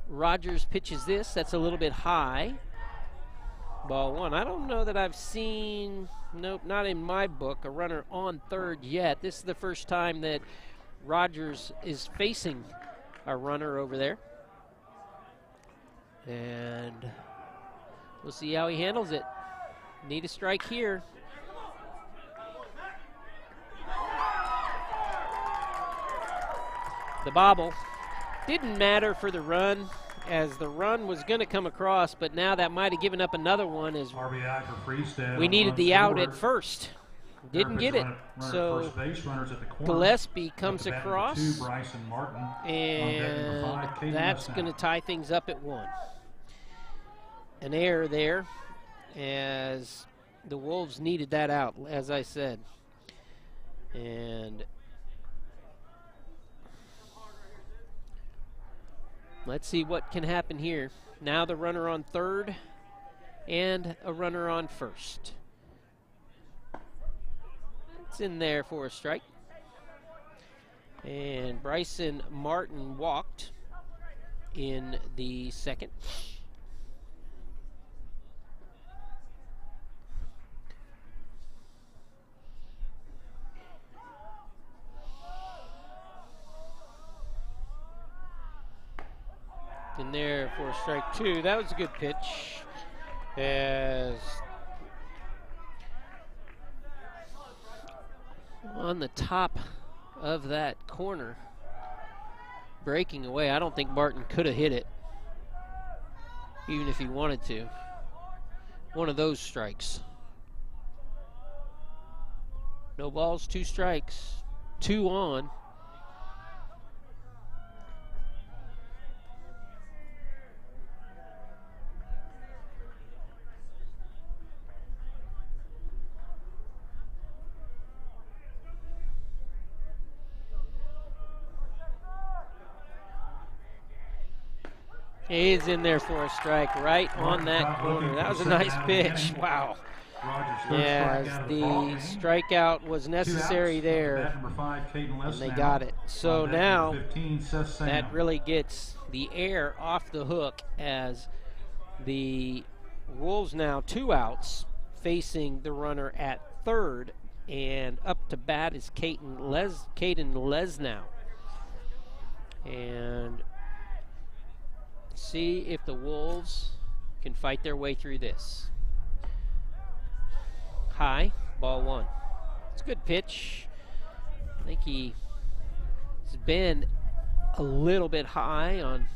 Rogers pitches this. That's a little bit high. Ball 1. I don't know that I've seen, nope, not in my book, a runner on third yet. This is the first time that Rogers is facing a runner over there. And we'll see how he handles it. Need a strike here. The bobble didn't matter for the run, as the run was going to come across, but now that might have given up another one as RBI for Freestad. we needed the out at first. Didn't get it. So Gillespie comes across, and that's going to tie things up at 1. An error there, as the Wolves needed that out, as I said. And let's see what can happen here. Now the runner on third and a runner on first. It's in there for a strike. And Bryson Martin walked in the second. In there for strike 2. That was a good pitch, as on the top of that corner, breaking away. I don't think Martin could have hit it, even if he wanted to. One of those strikes. No balls, 2 strikes, 2 on. He's in there for a strike right on that corner. That was a nice pitch. Wow. Yes, the strikeout was necessary there, and they got it. So now that really gets the air off the hook, as the Wolves now 2 outs facing the runner at third, and up to bat is Caden Lesnow. And see if the Wolves can fight their way through this. High, ball 1. It's a good pitch. I think he's been a little bit high on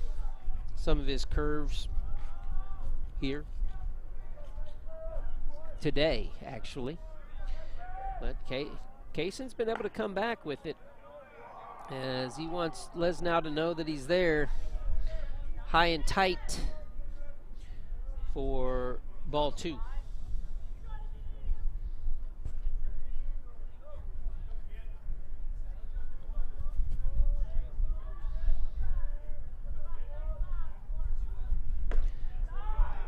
some of his curves here today, actually. But Kayson's been able to come back with it, as he wants Lesnow to know that he's there. High and tight for ball 2.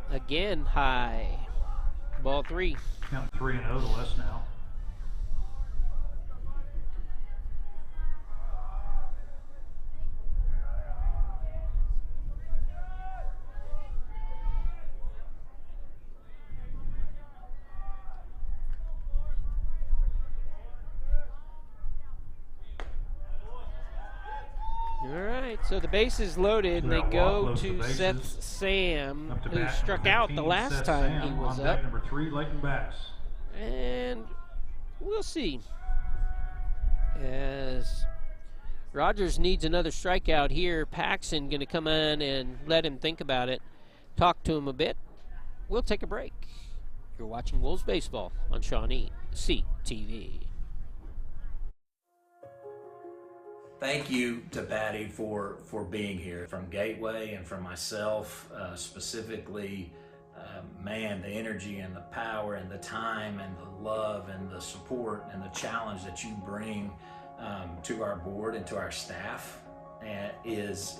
Again high. Ball 3. Count 3-0 to Lesnow. So the base is loaded, and they go to Seth Sam, who struck out the last time he was up. Number 3, Leighton Bass. And we'll see, as Rogers needs another strikeout here. Paxson going to come in and let him think about it, talk to him a bit. We'll take a break. You're watching Wolves Baseball on Shawnee CTV. Thank you to Patty for being here. From Gateway and from myself specifically, man, the energy and the power and the time and the love and the support and the challenge that you bring to our board and to our staff is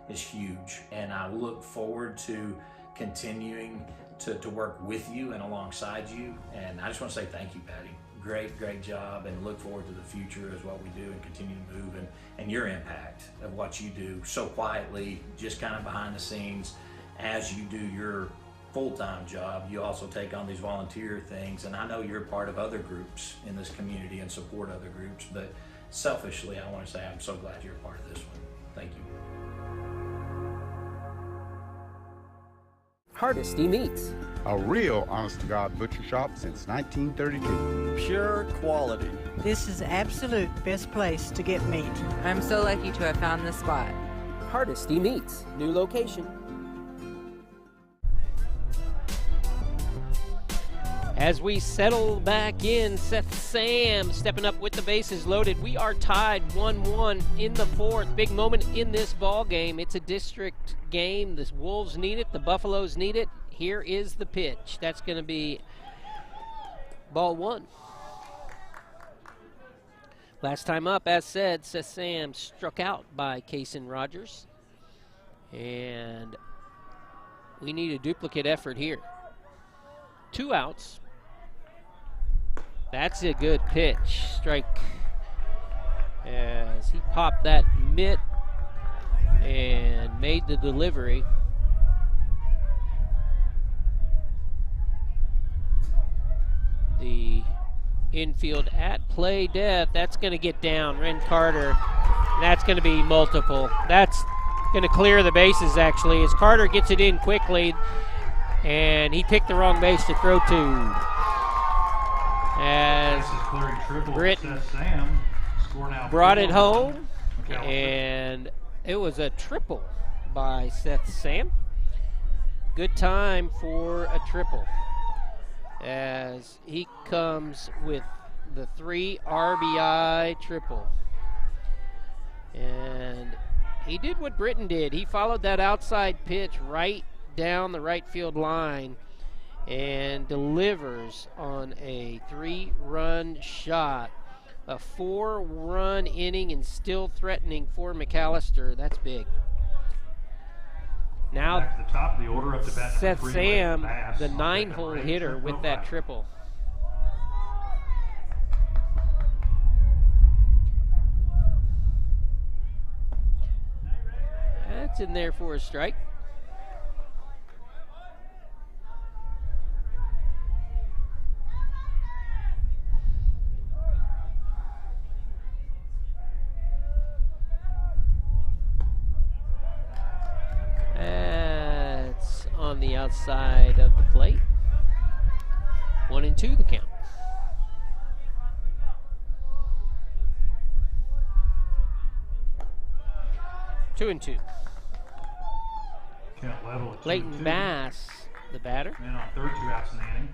huge. And I look forward to continuing to work with you and alongside you. And I just want to say thank you, Patty. Great job, and look forward to the future as what we do and continue to move, and your impact of what you do so quietly, just kind of behind the scenes. As you do your full-time job, you also take on these volunteer things, and I know you're part of other groups in this community and support other groups, but selfishly I want to say I'm so glad you're a part of this one. Thank you. Hardesty Meats. A real honest-to-God butcher shop since 1932. Pure quality. This is absolute best place to get meat. I'm so lucky to have found this spot. Hardesty Meats. New location. As we settle back in, Seth Sam stepping up with the bases loaded. We are tied 1-1 in the fourth. Big moment in this ball game. It's a district game. The Wolves need it. The Buffaloes need it. Here is the pitch. That's going to be ball one. Last time up, as said, Seth Sam struck out by Kaysen Rogers. And we need a duplicate effort here. 2 outs. That's a good pitch. Strike as he popped that mitt and made the delivery. The infield at play death. That's going to get down. Ren Carter. That's going to be multiple. That's going to clear the bases, actually, as Carter gets it in quickly. And he picked the wrong base to throw to. As Britton brought it home, and it was a triple by Seth Sam. Good time for a triple as he comes with the 3 RBI triple. And he did what Britton did. He followed that outside pitch right down the right field line and delivers on a 3-run shot. A 4-run inning and still threatening for McAlester. That's big. Now back to the top of the order, up to bat Seth number 3, Sam, Bass, the 9-hole Trent hitter with Boat that Ride. triple. That's in there for a strike. That's on the outside of the plate. 1-2 the count. 2-2. Count level at Clayton 2-2. Bass, the batter. And on third, 2 outs in the inning.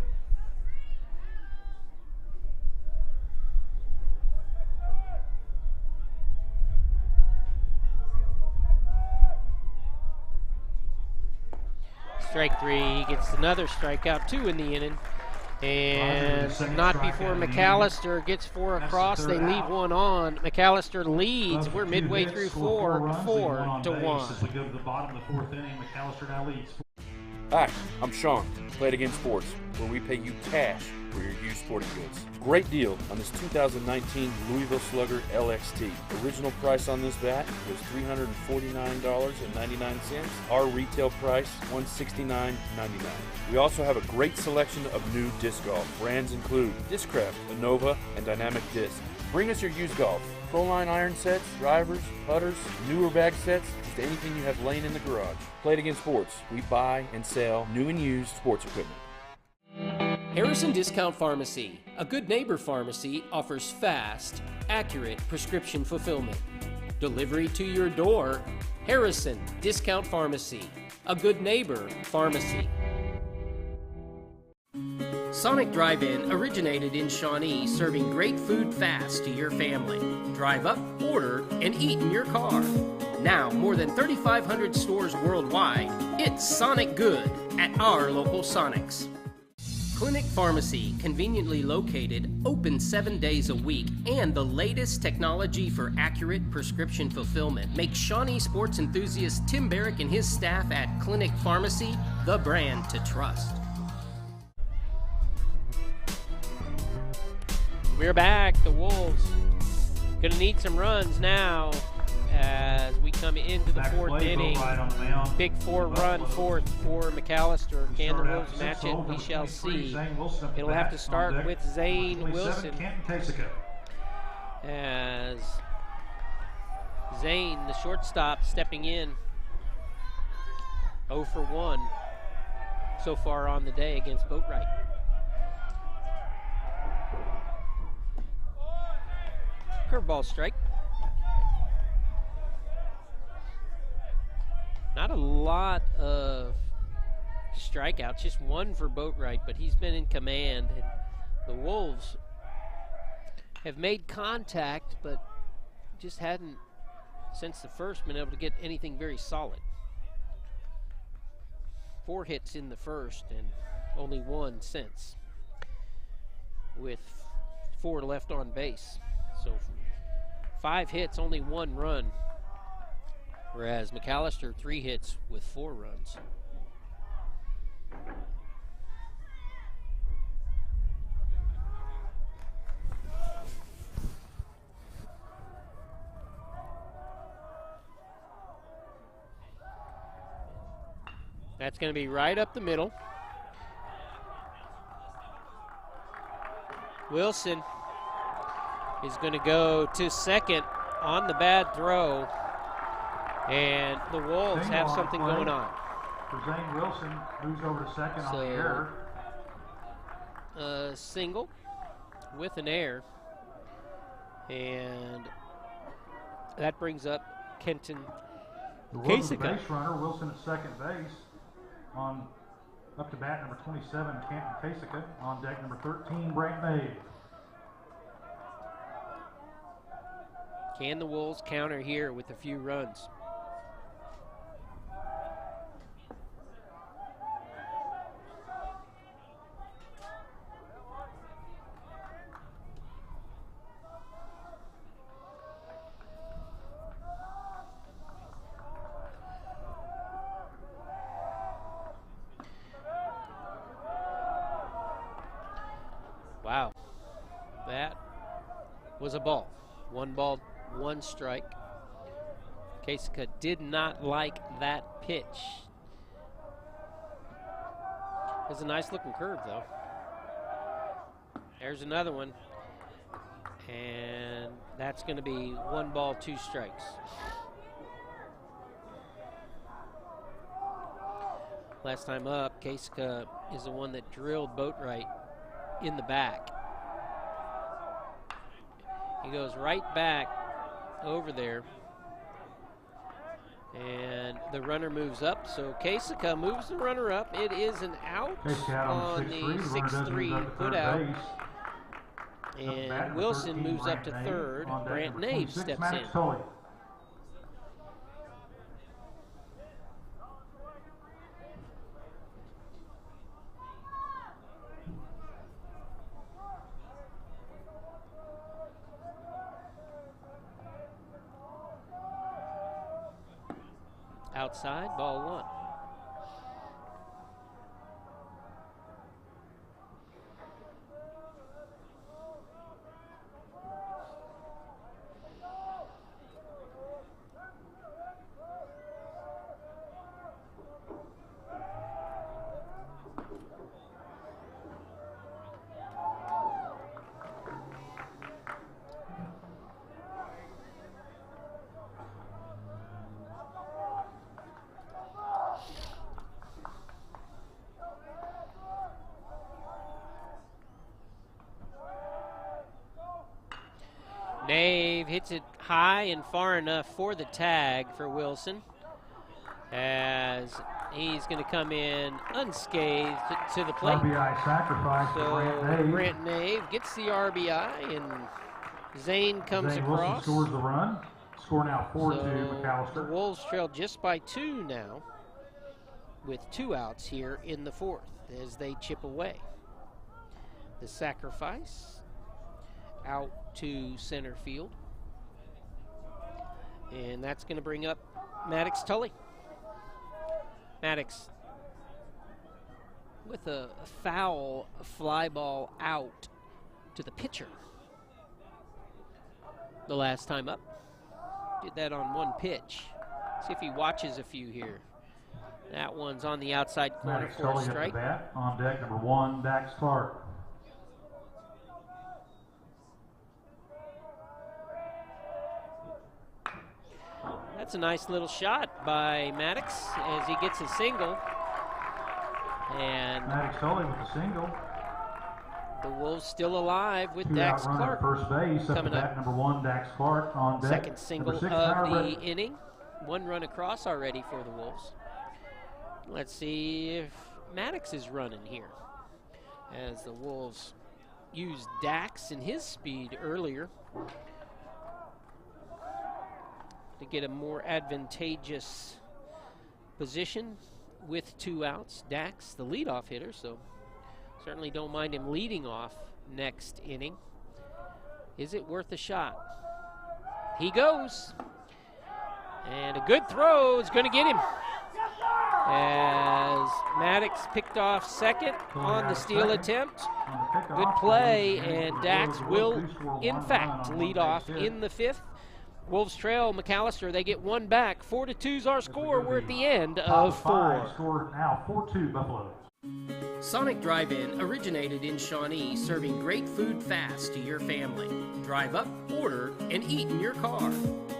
Strike 3, he gets another strikeout, 2 in the inning. And not before McAlester gets 4 across. They leave 1 on. McAlester leads. We're midway through 4-1. As we go to the bottom of the 4th inning, McAlester now leads. Hi, I'm Sean, Play It Again Sports, where we pay you cash for your used sporting goods. Great deal on this 2019 Louisville Slugger LXT. Original price on this bat was $349.99. Our retail price, $169.99. We also have a great selection of new disc golf. Brands include Discraft, Innova, and Dynamic Disc. Bring us your used golf. Pro-line iron sets, drivers, putters, newer bag sets, just anything you have laying in the garage. Play It Again Sports. We buy and sell new and used sports equipment. Harrison Discount Pharmacy, a good neighbor pharmacy, offers fast, accurate prescription fulfillment. Delivery to your door. Harrison Discount Pharmacy, a good neighbor pharmacy. Sonic Drive-In originated in Shawnee, serving great food fast to your family. Drive up, order, and eat in your car. Now, more than 3,500 stores worldwide, it's Sonic Good at our local Sonics. Clinic Pharmacy, conveniently located, open 7 days a week, and the latest technology for accurate prescription fulfillment makes Shawnee sports enthusiast Tim Barrick and his staff at Clinic Pharmacy the brand to trust. We're back. The Wolves gonna need some runs now as we come into the 4th inning. Big 4-run fourth for McAlester. Can the Wolves match it? We shall see. It'll have to start with Zane Wilson as Zane, the shortstop, stepping in. 0 for 1. so far on the day against Boatwright. Curveball strike. Not a lot of strikeouts, just one for Boatwright, but he's been in command. And the Wolves have made contact, but just hadn't, since the first, been able to get anything very solid. 4 hits in the first and only 1 since, with 4 left on base. So 5 hits, only 1 run, whereas McAlester 3 hits with 4 runs. That's going to be right up the middle. Wilson is going to go to second on the bad throw, and the Wolves have something going on. Zane Wilson moves over to second on the error. A single with an error, and that brings up Kenton Kasika. Base runner Wilson at second base. On up to bat number 27, Kenton Kasika. On deck number 13, Brant Nave. Can the Wolves counter here with a few runs? Wow, that was a ball. 1 ball, 1 strike. Kasika did not like that pitch. It's a nice looking curve though. There's another one. And that's going to be 1 ball, 2 strikes. Last time up, Kasika is the one that drilled Boatwright in the back. He goes right back over there, and the runner moves up, so Kasika moves the runner up. It is an out on the 6-3 put out, and Wilson moves up to third. Brant Nave steps in. Outside, ball 1. Nave hits it high and far enough for the tag for Wilson, as he's going to come in unscathed to the plate. RBI sacrifice so Brant Nave gets the RBI, and Zane comes across. Wilson scores the run. Score now 4-2 McAlester. The Wolves trail just by 2 now, with 2 outs here in the 4th as they chip away. The sacrifice out to center field, and that's going to bring up Maddox Tully. Maddox with a foul fly ball out to the pitcher the last time up. Did that on 1 pitch. See if he watches a few here. That one's on the outside corner Maddox for a Tully strike. at the bat. On deck number 1, Dax Clark. That's a nice little shot by Maddox as he gets a single. And Maddox Sully with the single. the Wolves still alive with Two Dax out run Clark at first base. Up to coming bat up. number 1, Dax Clark on deck. Second single Number 6, of the Howard. inning. 1 run across already for the Wolves. Let's see if Maddox is running here, as the Wolves used Dax and his speed earlier to get a more advantageous position with 2 outs. Dax, the leadoff hitter, so certainly don't mind him leading off next inning. Is it worth a shot? He goes. And a good throw is going to get him, as Maddox picked off second on the steal attempt. Good play, and Dax will, in fact, lead off in the 5th. Wolves trail McAlester. They get 1 back. 4-2's our score. We're at the end of 4. Score now 4-2 Buffaloes. Sonic Drive-In originated in Shawnee, serving great food fast to your family. Drive up, order, and eat in your car.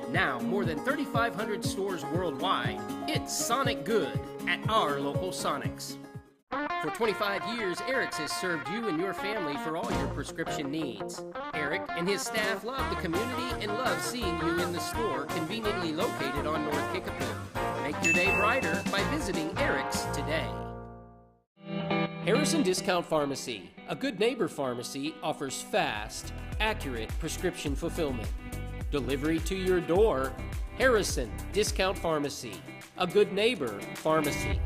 Now, more than 3,500 stores worldwide, it's Sonic Good at our local Sonics. For 25 years, Eric's has served you and your family for all your prescription needs. Eric and his staff love the community and love seeing you in the store, conveniently located on North Kickapoo. Make your day brighter by visiting Eric's today. Harrison Discount Pharmacy, a good neighbor pharmacy, offers fast, accurate prescription fulfillment. Delivery to your door. Harrison Discount Pharmacy, a good neighbor pharmacy.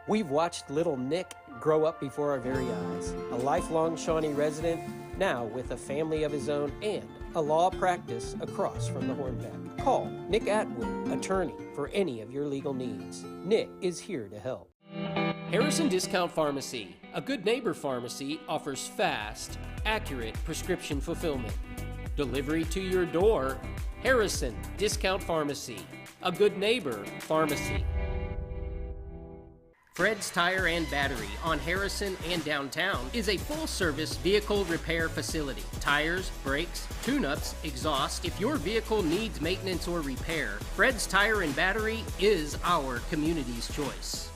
We've watched little Nick grow up before our very eyes. A lifelong Shawnee resident, now with a family of his own and a law practice across from the Hornbeck. Call Nick Atwood, attorney, for any of your legal needs. Nick is here to help. Harrison Discount Pharmacy, a good neighbor pharmacy, offers fast, accurate prescription fulfillment. Delivery to your door. Harrison Discount Pharmacy, a good neighbor pharmacy. Fred's Tire and Battery on Harrison and downtown is a full-service vehicle repair facility. Tires, brakes, tune-ups, exhaust. If your vehicle needs maintenance or repair, Fred's Tire and Battery is our community's choice.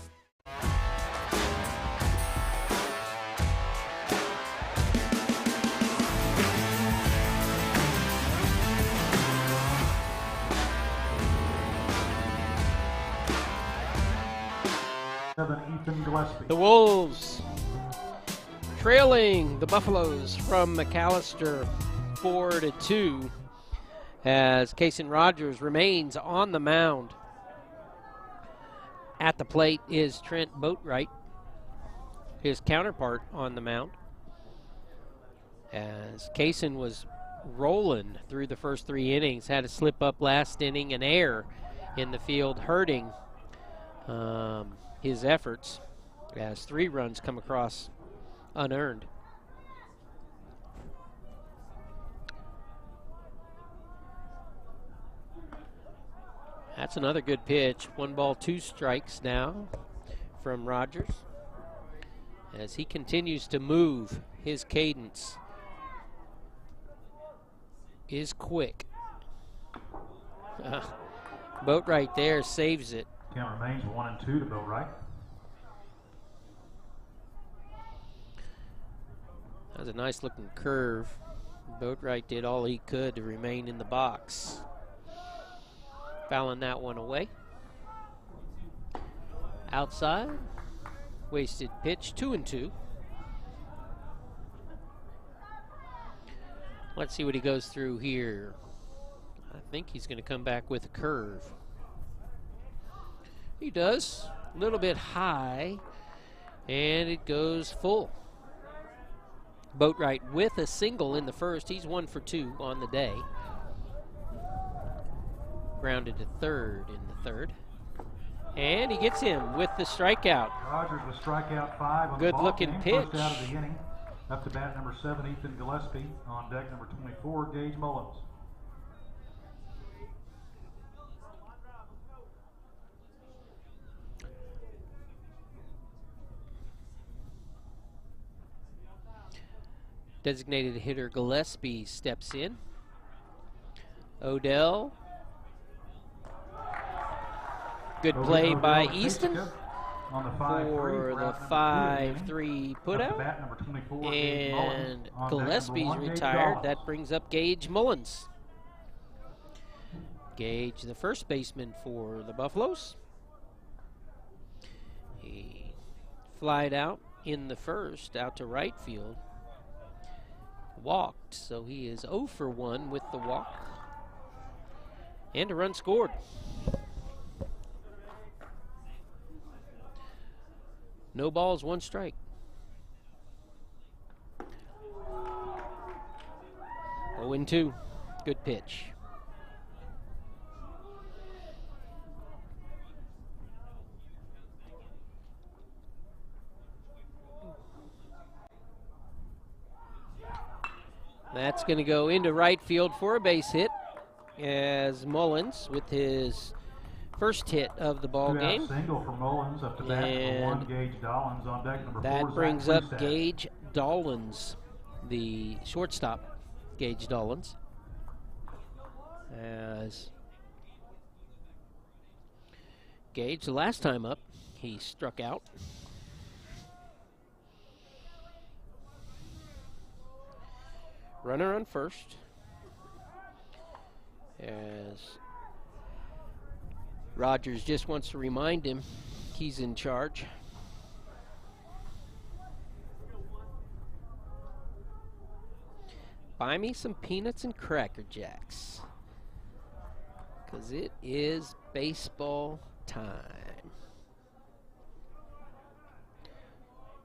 The Wolves trailing the Buffaloes from McAlester 4-2, as Kason Rogers remains on the mound. At the plate is Trent Boatwright, his counterpart on the mound, as Kason was rolling through the first 3 innings, had a slip up last inning, an error in the field hurting his efforts, as 3 runs come across unearned. That's another good pitch. 1 ball, 2 strikes now from Rogers, as he continues to move. His cadence is quick. Boatwright there saves it. Count remains 1-2 to Boatwright. That was a nice looking curve. Boatwright did all he could to remain in the box. Fouling that one away. Outside. Wasted pitch, 2-2. Let's see what he goes through here. I think he's going to come back with a curve. He does. A little bit high, and it goes full. Boatwright with a single in the first. He's 1 for 2 on the day. Grounded to third in the third. And he gets him with the strikeout. Rogers with strikeout 5 on good the ball looking game. pitch. First out of the inning. Up to bat number 7, Ethan Gillespie. On deck number 24, Gage Mullins. Designated hitter Gillespie steps in. Odell. Good play by Easton. on the for the 5-3 putout. And Gillespie's retired. That brings up Gage Mullins. Gage, the first baseman for the Buffaloes. He flied out in the first, out to right field. Walked, so he is 0 for 1 with the walk. And a run scored. No balls, 1 strike. Oh, 0-2. Good pitch. That's going to go into right field for a base hit as Mullins with his first hit of the ball game. Single for Mullins up to bat and for 1, Gage Dollins on deck number 4. That brings up Gage Dollins, the shortstop, Gage Dollins. As Gage, the last time up, he struck out. Runner on first. As Rogers just wants to remind him he's in charge. Buy me some peanuts and Cracker Jacks, 'cause it is baseball time.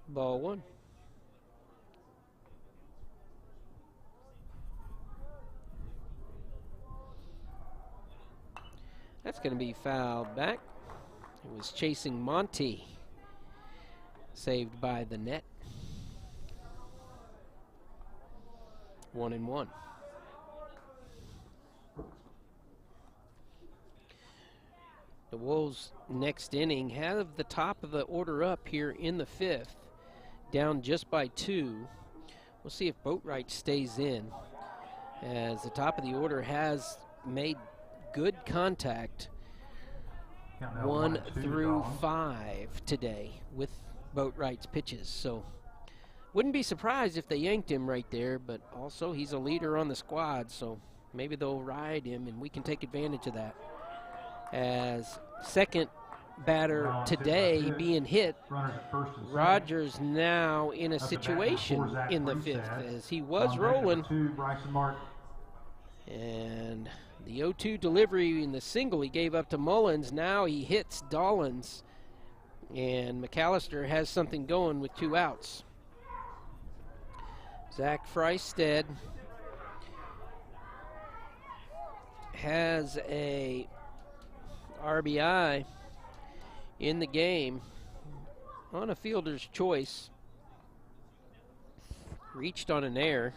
Ball 1. That's going to be fouled back. It was chasing Monty. Saved by the net. 1-1. The Wolves next inning have the top of the order up here in the 5th. Down just by 2. We'll see if Boatwright stays in, as the top of the order has made good contact 1 through 5 today with Boatwright's pitches. So wouldn't be surprised if they yanked him right there, but also he's a leader on the squad, so maybe they'll ride him and we can take advantage of that. As second batter today being hit, Rogers now in a situation in the 5th as he was rolling. And the 0-2 delivery in the single he gave up to Mullins. Now he hits Dollins, and McAlester has something going with 2 outs. Zach Freisted has a RBI in the game on a fielder's choice. Reached on an error.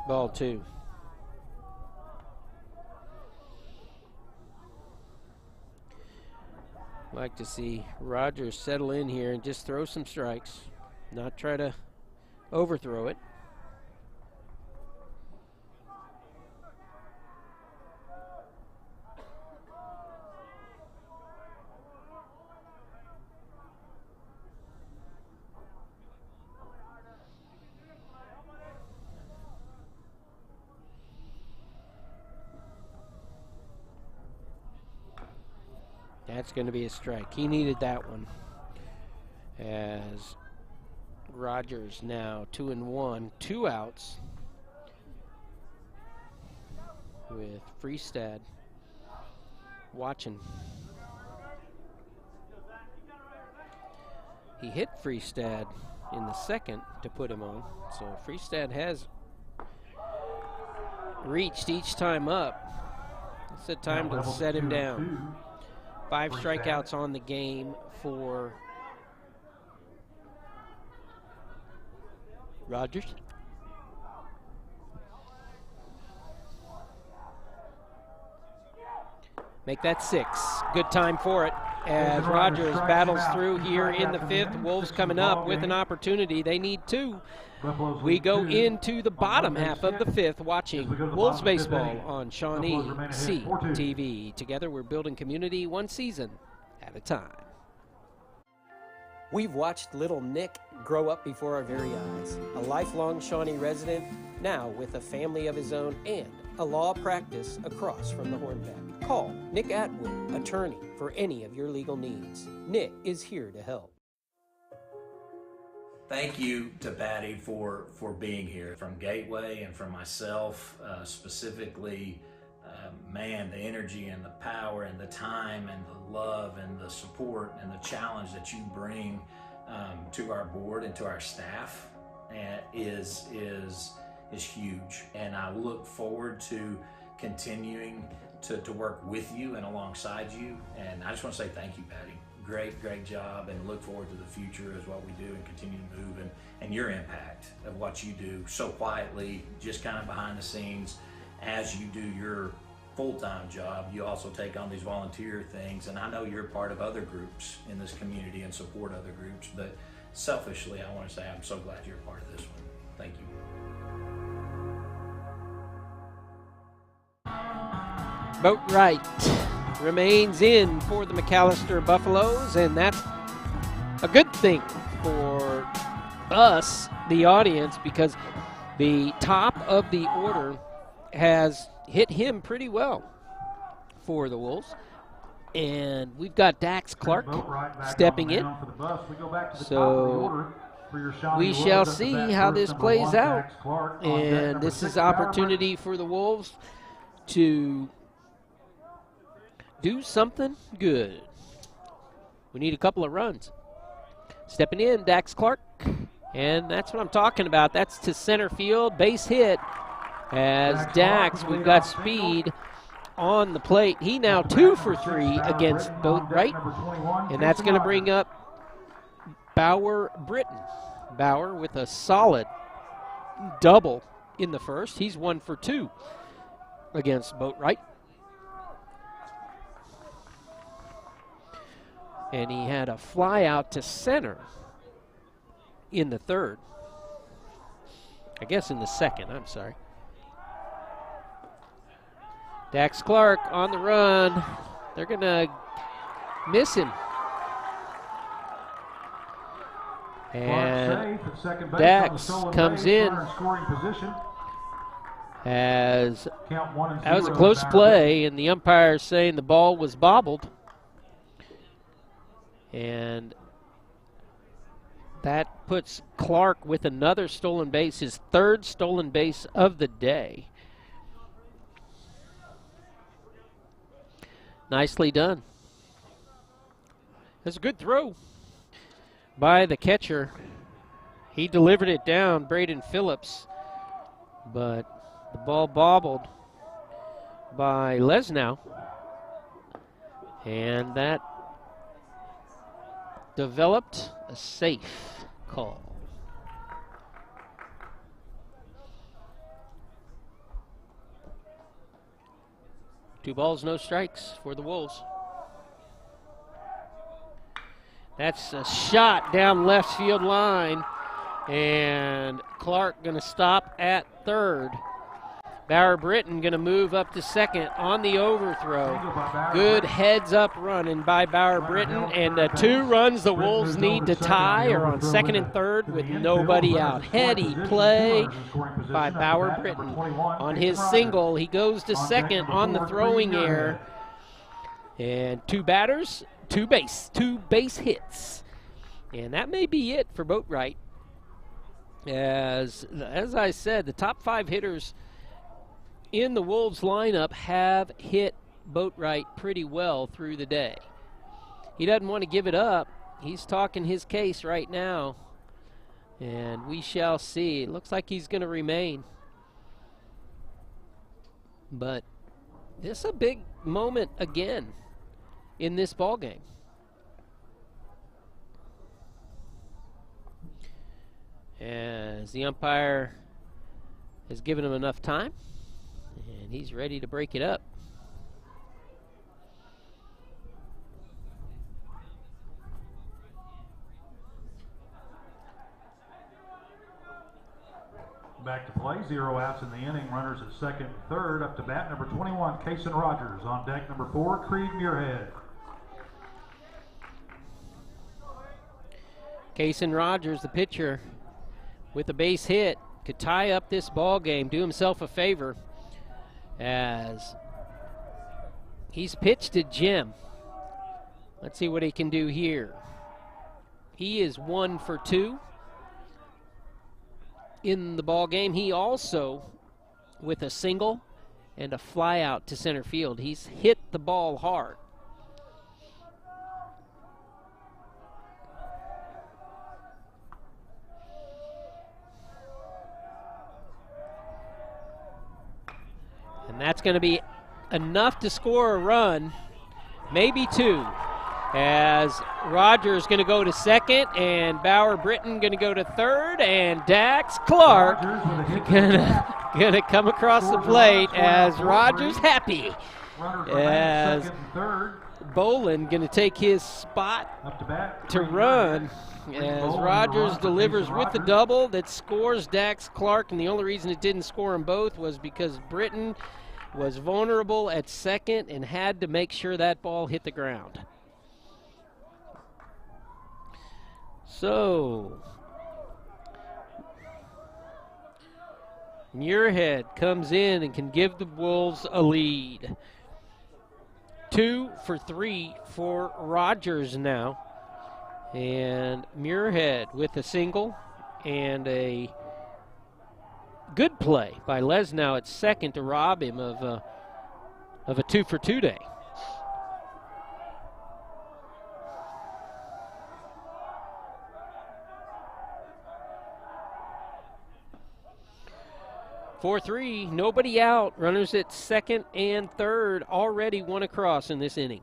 Ball 2. Like to see Rogers settle in here and just throw some strikes, not try to overthrow it. That's going to be a strike. He needed that one. As Rogers now 2-1, 2 outs with Freestad watching. He hit Freestad in the second to put him on. So Freestad has reached each time up. It's the time to set him down. 5 strikeouts on the game for Rogers. Make that 6. Good time for it as Rogers battles through here in the 5th. Wolves coming up with an opportunity. They need 2. We go into the bottom half of the 5th watching Wolves baseball on Shawnee CTV. Together we're building community one season at a time. We've watched little Nick grow up before our very eyes. A lifelong Shawnee resident, now with a family of his own and a law practice across from the Hornbeck. Call Nick Atwood, attorney, for any of your legal needs. Nick is here to help. Thank you to Patty for being here. From Gateway and from myself specifically, man, the energy and the power and the time and the love and the support and the challenge that you bring to our board and to our staff is huge. And I look forward to continuing to work with you and alongside you. And I just want to say thank you, Patty. Great job, and look forward to the future as what we do and continue to move, and your impact of what you do so quietly, just kind of behind the scenes. As you do your full-time job, you also take on these volunteer things, and I know you're part of other groups in this community and support other groups, but selfishly I want to say I'm so glad you're a part of this one. Thank you. Boatwright remains in for the McAlester Buffaloes, and that's a good thing for us, the audience, because the top of the order has hit him pretty well for the Wolves. And we've got Dax Clark stepping in. So we shall see how this plays out. And this is opportunity for the Wolves to do something good. We need a couple of runs. Stepping in, Dax Clark. And that's what I'm talking about. That's to center field, base hit. As Dax, we've got speed on the plate. He now 2 for 3 against Boatwright. And that's going to bring up Bauer Britton. Bauer with a solid double in the first. He's 1 for 2 against Boatwright. And he had a fly out to center in the third. I guess in the second, I'm sorry. Dax Clark on the run. They're going to miss him. And Dax comes in as that was a close play, and the umpire is saying the ball was bobbled. And that puts Clark with another stolen base, his 3rd stolen base of the day. Nicely done. That's a good throw by the catcher. He delivered it down, Braden Phillips, but the ball bobbled by Lesnow. And that developed a safe call. Two balls, no strikes for the Wolves. That's a shot down left field line, and Clark going to stop at third. Bauer Britton going to move up to second on the overthrow. Good heads-up running by Bauer Britton, and the 2 runs the Wolves need to tie are on second and third with nobody out. Heady play by Bauer Britton. On his single, he goes to second on the throwing error. And 2 batters, 2 base hits. And that may be it for Boatwright. As I said, the top 5 hitters in the Wolves lineup have hit Boatwright pretty well through the day. He doesn't want to give it up. He's talking his case right now, and we shall see. It looks like he's going to remain. But this is a big moment again in this ball game. as the umpire has given him enough time, and he's ready to break it up. Back to play, 0 outs in the inning. Runners at second and third. Up to bat, number 21, Kason Rogers. On deck, number 4, Creed Muirhead. Kason Rogers, the pitcher, with a base hit, could tie up this ball game, do himself a favor, as he's pitched to Jim. Let's see what he can do here. He is 1 for 2 in the ball game. He also, with a single and a fly out to center field, he's hit the ball hard. And that's going to be enough to score a run, maybe 2. As Rogers going to go to second, and Bauer Britton going to go to third, and Dax Clark going to come across the plate as Rogers happy. As Bolin going to take his spot to run, as Rogers delivers with the double that scores Dax Clark, and the only reason it didn't score them both was because Britton was vulnerable at second and had to make sure that ball hit the ground. So, Muirhead comes in and can give the Wolves a lead. 2 for 3 for Rogers now. And Muirhead with a single and a good play by Lesnow at second to rob him of a 2 for 2 day. Four 3, nobody out. Runners at second and third, already 1 across in this inning.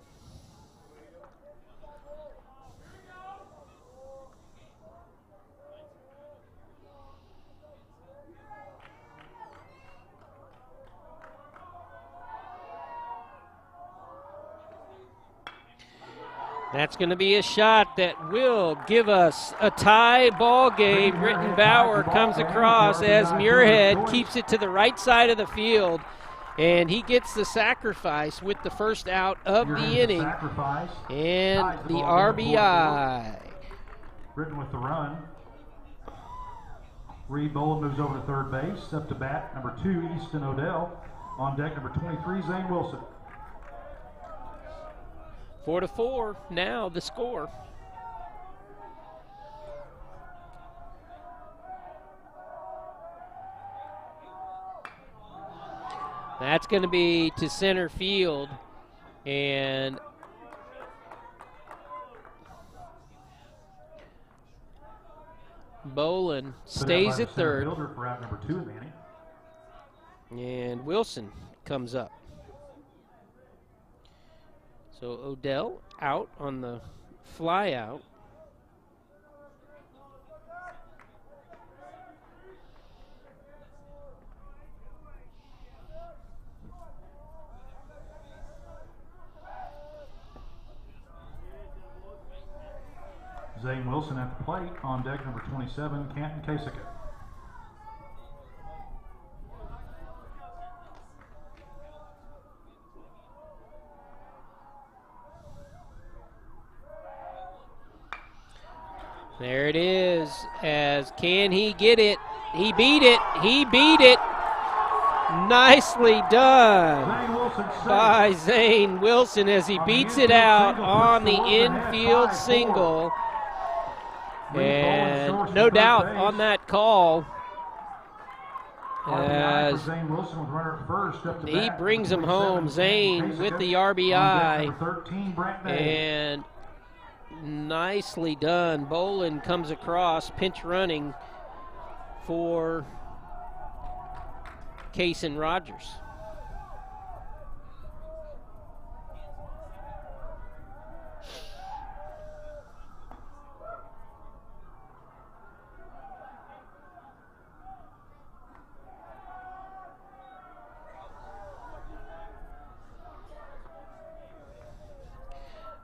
That's going to be a shot that will give us a tie ball game. Britton Bauer comes across as Muirhead keeps it to the right side of the field, and he gets the sacrifice with the first out of the inning and the RBI. Britton with the run. Reed Bolin moves over to third base. Up to bat, number 2, Easton Odell. On deck, number 23, Zane Wilson. 4-4 now the score. That's going to be to center field, and Bolin stays at third, for out number 2 in the inning. and Wilson comes up. So Odell out on the fly out. Zane Wilson at the plate. On deck, number 27, Canton Kasika. There it is, as can he get it? He beat it, he beat it. Nicely done by Zane Wilson as he beats it out on the infield single. And no doubt on that call, as he brings him home, Zane with the RBI. And nicely done. Bolin comes across, pinch running for Kason Rogers.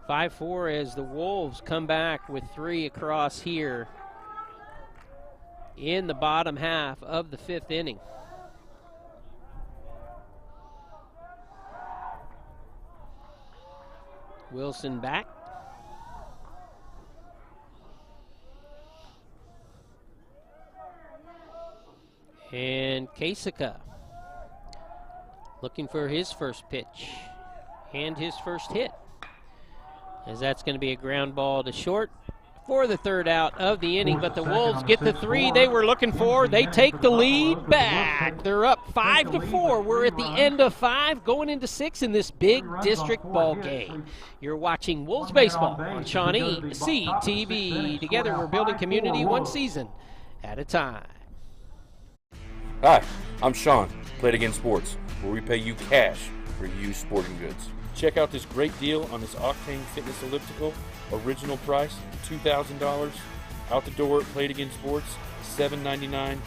5-4 as the Wolves come back with 3 across here in the bottom half of the 5th inning. Wilson back. And Kasika looking for his first pitch and his first hit, as that's going to be a ground ball to short for the 3rd out of the inning. But the Wolves get the 3 they were looking for. They take the lead back. They're up 5-4. We're at the end of 5, going into 6 in this big district ball game. You're watching Wolves baseball on Shawnee CTV. Together we're building community one season at a time. Hi, I'm Sean, Play It Again Sports, where we pay you cash for used sporting goods. Check out this great deal on this Octane Fitness Elliptical. Original price, $2,000. Out the door at Play It Again Sports, $799.99.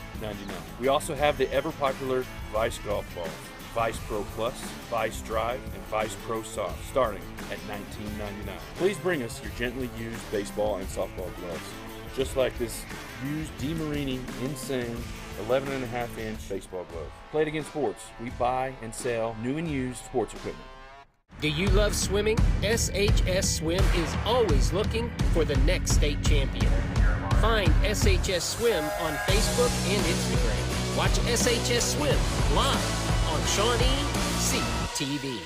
We also have the ever-popular Vice golf balls, Vice Pro Plus, Vice Drive, and Vice Pro Soft, starting at $19.99. Please bring us your gently used baseball and softball gloves, just like this used DeMarini Insane 11.5-inch baseball glove. Play It Again Sports. We buy and sell new and used sports equipment. Do you love swimming? SHS Swim is always looking for the next state champion. Find SHS Swim on Facebook and Instagram. Watch SHS Swim live on Shawnee CTV.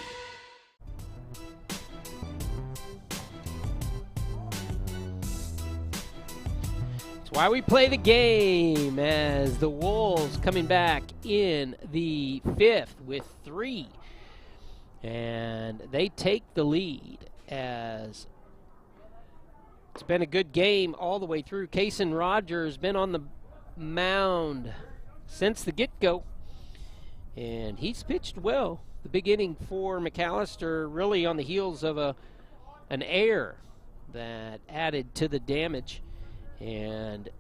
That's why we play the game, as the Wolves coming back in the 5th with 3. And they take the lead, as it's been a good game all the way through. Kason Rogers been on the mound since the get-go, and he's pitched well. The big inning for McAlester, really on the heels of an error that added to the damage, and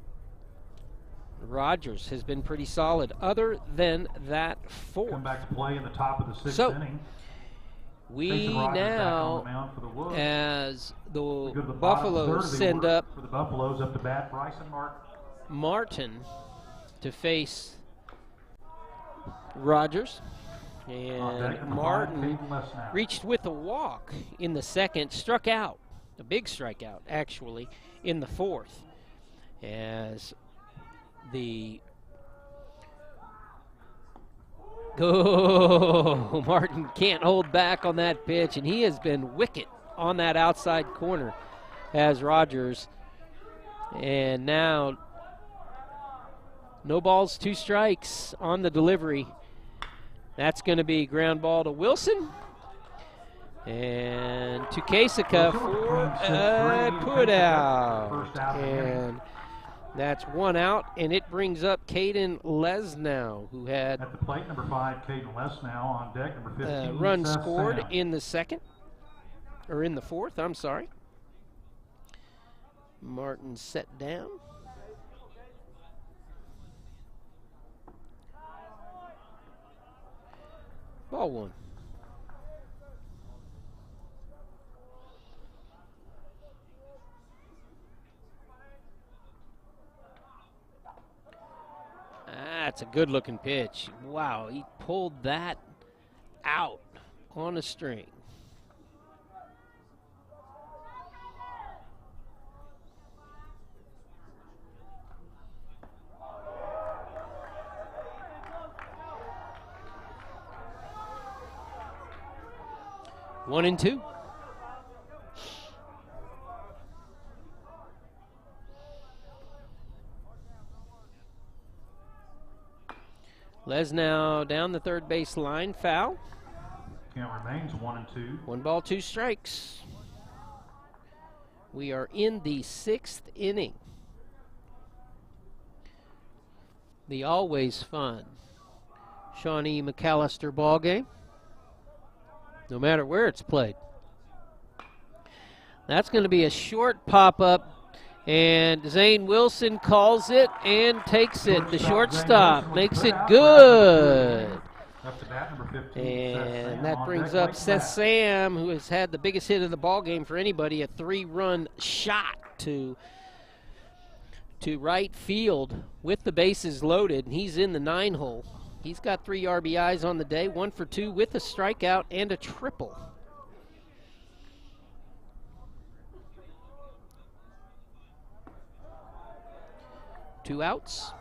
Rogers has been pretty solid. Other than that, 4. Come back to play in the top of the 6th inning. We now, as the Buffaloes send up for the Buffaloes up to bat, Bryson Martin to face Rogers. And Martin reached with a walk in the 2nd, struck out, a big strikeout actually, in the 4th, as the Martin can't hold back on that pitch, and he has been wicked on that outside corner as Rogers. And now no balls, 2 strikes on the delivery. That's going to be ground ball to Wilson. And to Kasika for a put out. And that's 1 out, and it brings up Caden Lesnow, who had at the plate, number 5, Caden Lesnow on deck, number 15. Run scored in the 2nd, or in the 4th, I'm sorry. Martin set down. Ball 1. That's a good-looking pitch. Wow, he pulled that out on a string. One and 2. Lesnow down the 3rd base line, foul. Count remains 1 and 2. 1 ball, 2 strikes. We are in the 6th inning. The always fun Shawnee McAlester ball game, no matter where it's played. That's going to be a short pop-up, and Zane Wilson calls it and takes it. The shortstop makes it good. Up to bat, number 15. And that brings up Seth Sam, who has had the biggest hit of the ball game for anybody, a 3-run shot to right field with the bases loaded, and he's in the 9-hole. He's got 3 RBIs on the day, 1 for 2 with a strikeout and a triple. Two outs.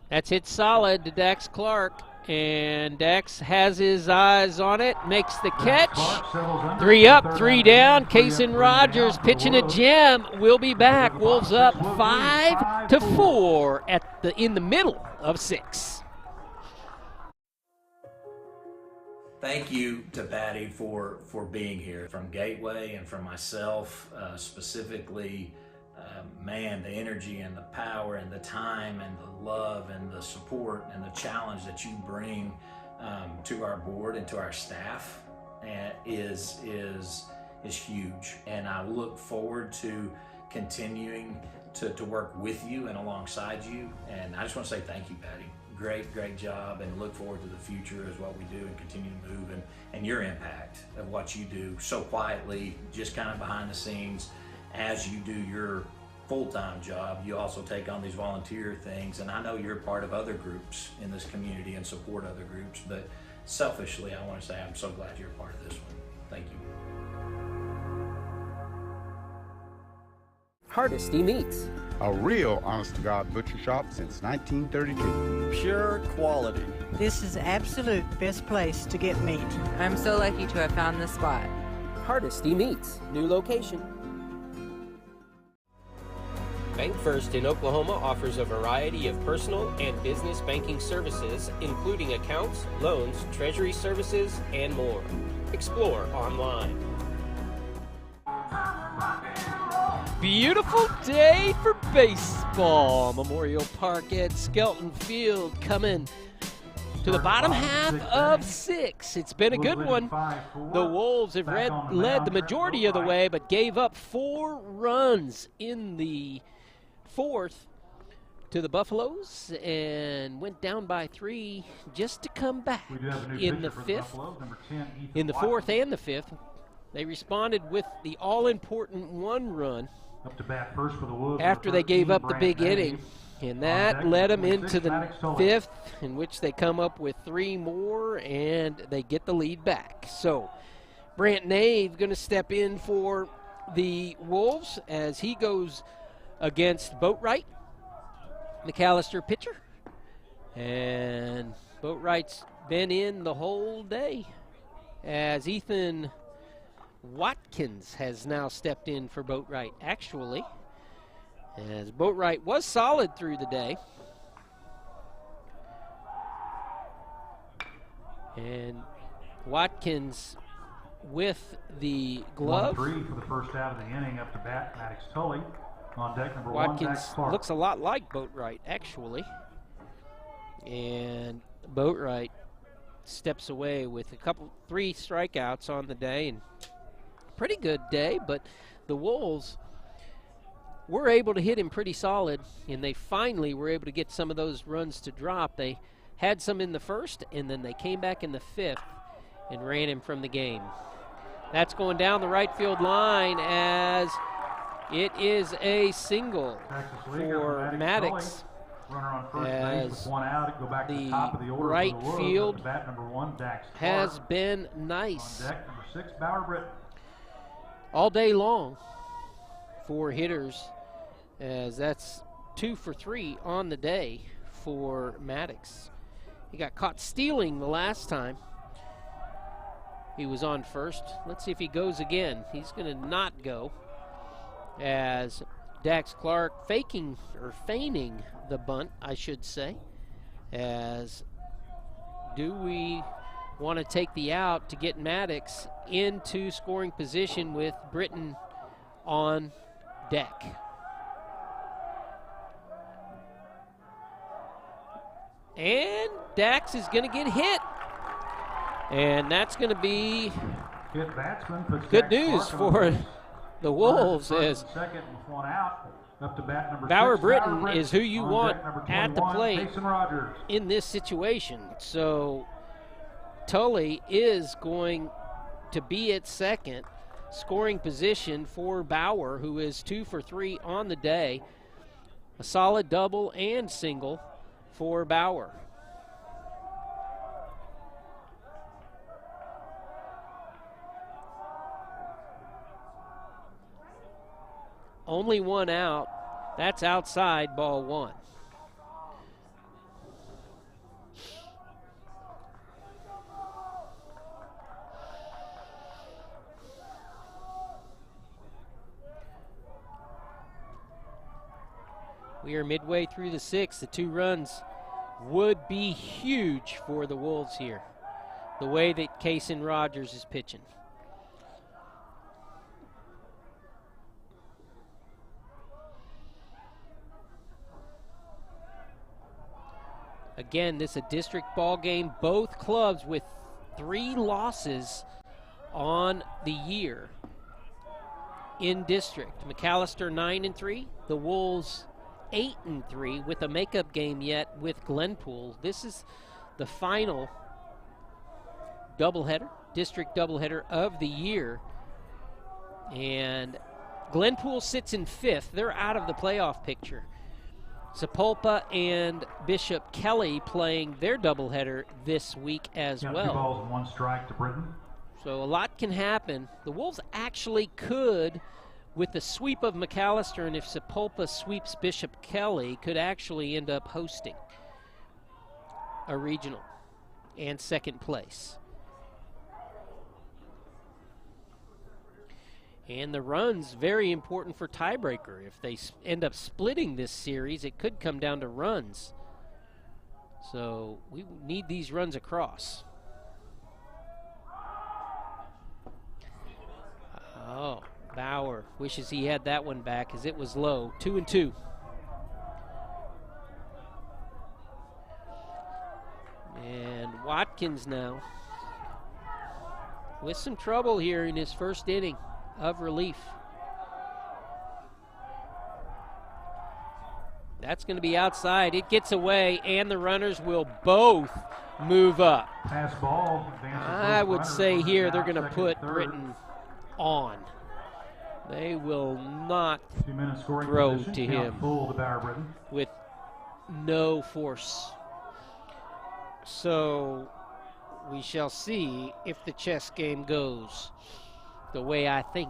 That's hit solid to Dax Clark, and Dax has his eyes on it, makes the catch. 3 up, 3 down. Kason Rogers pitching a gem. We'll be back. Wolves up 5-4 in the middle of 6. Thank you to Patty for being here. From Gateway and from myself specifically, man, the energy and the power and the time and the love and the support and the challenge that you bring to our board and to our staff is huge. And I look forward to continuing to work with you and alongside you. And I just want to say thank you, Patty. Great job, and look forward to the future as what we do and continue to move and your impact of what you do so quietly, just kind of behind the scenes as you do your full-time job. You also take on these volunteer things, and I know you're part of other groups in this community and support other groups, but selfishly I want to say I'm so glad you're part of this one. Thank you. Hardesty Meats. A real honest-to-God butcher shop since 1932. Pure quality. This is absolute best place to get meat. I'm so lucky to have found this spot. Hardesty Meats, new location. Bank First in Oklahoma offers a variety of personal and business banking services, including accounts, loans, treasury services, and more. Explore online. Beautiful day for baseball. Memorial Park at Skelton Field coming to the bottom half of 6. It's been a good one. The Wolves have led the majority of the way, but gave up 4 runs in the 4th to the Buffaloes and went down by 3 just to come back in the 5th. In the 4th and the 5th, they responded with the all-important 1 run up to bat first for the Wolves after they gave up the big inning, and that led them into the 5th, in which they come up with 3 more and they get the lead back. So Brant Nave going to step in for the Wolves as he goes against Boatwright, McAlester pitcher, and Boatwright's been in the whole day as Ethan Watkins has now stepped in for Boatwright, actually, as Boatwright was solid through the day. And Watkins with the glove. 1-3 for the first out of the inning. Up to bat, Maddox Tully. On deck, number Watkins 1, Dax Clark. looks a lot like Boatwright, actually. And Boatwright steps away with 3 strikeouts on the day, and pretty good day, but the Wolves were able to hit him pretty solid, and they finally were able to get some of those runs to drop. They had some in the 1st, and then they came back in the 5th and ran him from the game. That's going down the right field line as it is a single for Maddox. Runner on first as base with 1 out. Go back to the top of the order right for the Wolves. field Up to bat number 1, Dax Clark. has been nice. On deck, number 6, Bauer Britt. All day long for hitters, as that's 2 for 3 on the day for Maddox. He got caught stealing the last time he was on first. Let's see if he goes again. He's going to not go, as Dax Clark feigning the bunt, I should say, as do we want to take the out to get Maddox into scoring position with Britton on deck. And Dax is going to get hit. And that's going to be good news for the Wolves, as Bauer Britton is who you want at the plate in this situation. So Tully is going to be at second, scoring position for Bauer, who is 2 for 3 on the day. A solid double and single for Bauer. Only one out. That's outside, ball 1. We are midway through the 6th. The 2 runs would be huge for the Wolves here, the way that Kason Rogers is pitching. Again, this is a district ball game. Both clubs with 3 losses on the year in district. McAlester 9-3. The Wolves 8-3 with a makeup game yet with Glenpool. This is the final doubleheader, district doubleheader of the year. And Glenpool sits in 5th. They're out of the playoff picture. Sapulpa and Bishop Kelly playing their doubleheader this week as well. 2 balls and 1 strike to Britton. So a lot can happen. The Wolves actually could, with the sweep of McAlester, and if Sapulpa sweeps Bishop Kelly, could actually end up hosting a regional and second place. And the run's very important for tiebreaker. If they end up splitting this series, it could come down to runs. So we need these runs across. Oh, Bauer wishes he had that one back as it was low. 2-2. And Watkins now with some trouble here in his first inning of relief. That's going to be outside. It gets away, and the runners will both move up. Pass ball. I would say here they're going to put Britton on. They will not throw to him with no force. So we shall see if the chess game goes the way I think.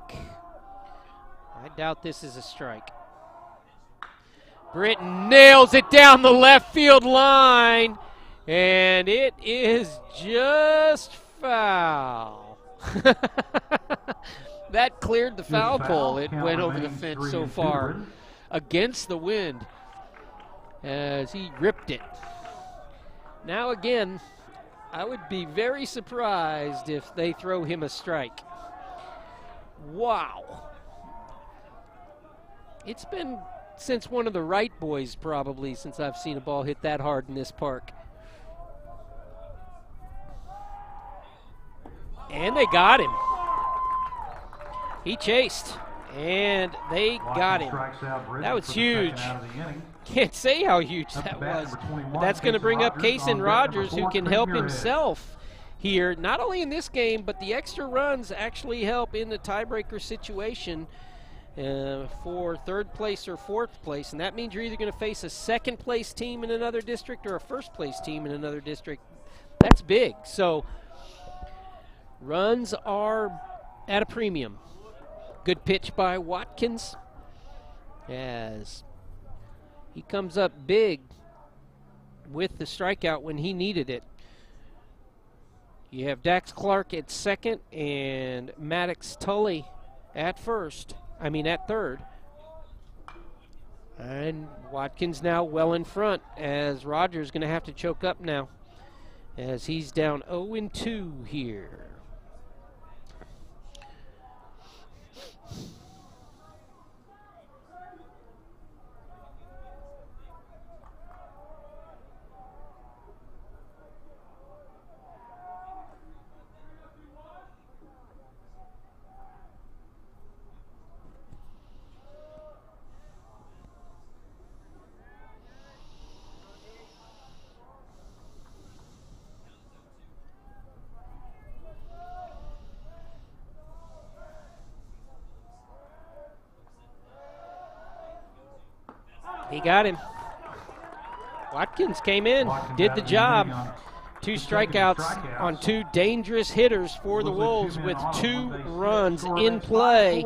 I doubt this is a strike. Britton nails it down the left field line, and it is just foul. That cleared the foul pole. It went over the fence so far against the wind as he ripped it. Now again, I would be very surprised if they throw him a strike. Wow. It's been since one of the Wright boys probably since I've seen a ball hit that hard in this park. And they got him. He chased, and they got him. That was huge. Can't say how huge that was. But that's going to bring up Kason Rogers, who can help himself here, not only in this game, but the extra runs actually help in the tiebreaker situation for 3rd place or 4th place. And that means you're either going to face a 2nd place team in another district or a 1st place team in another district. That's big. So runs are at a premium. Good pitch by Watkins as he comes up big with the strikeout when he needed it. You have Dax Clark at 2nd and Maddox Tully at 3rd. And Watkins now well in front as Rogers going to have to choke up now as he's down 0-2 here. He got him. Watkins came in, did the job. 2 strikeouts on 2 dangerous hitters for the Wolves with 2 runs in play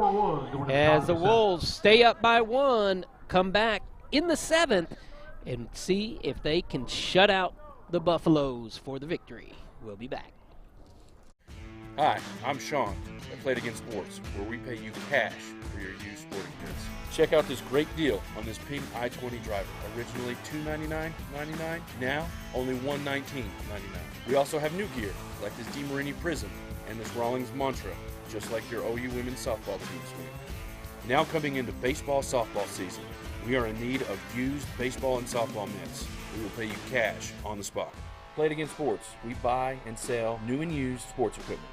as the Wolves stay up by 1, come back in the 7th, and see if they can shut out the Buffaloes for the victory. We'll be back. Hi, I'm Sean at Played Again Sports, where we pay you cash for your used sporting goods. Check out this great deal on this pink I-20 driver. Originally $299.99, now only $119.99. We also have new gear, like this DeMarini Prism and this Rawlings Mantra, just like your OU women's softball team swing. Now coming into baseball softball season, we are in need of used baseball and softball mitts. We will pay you cash on the spot. Played Again Sports, we buy and sell new and used sports equipment.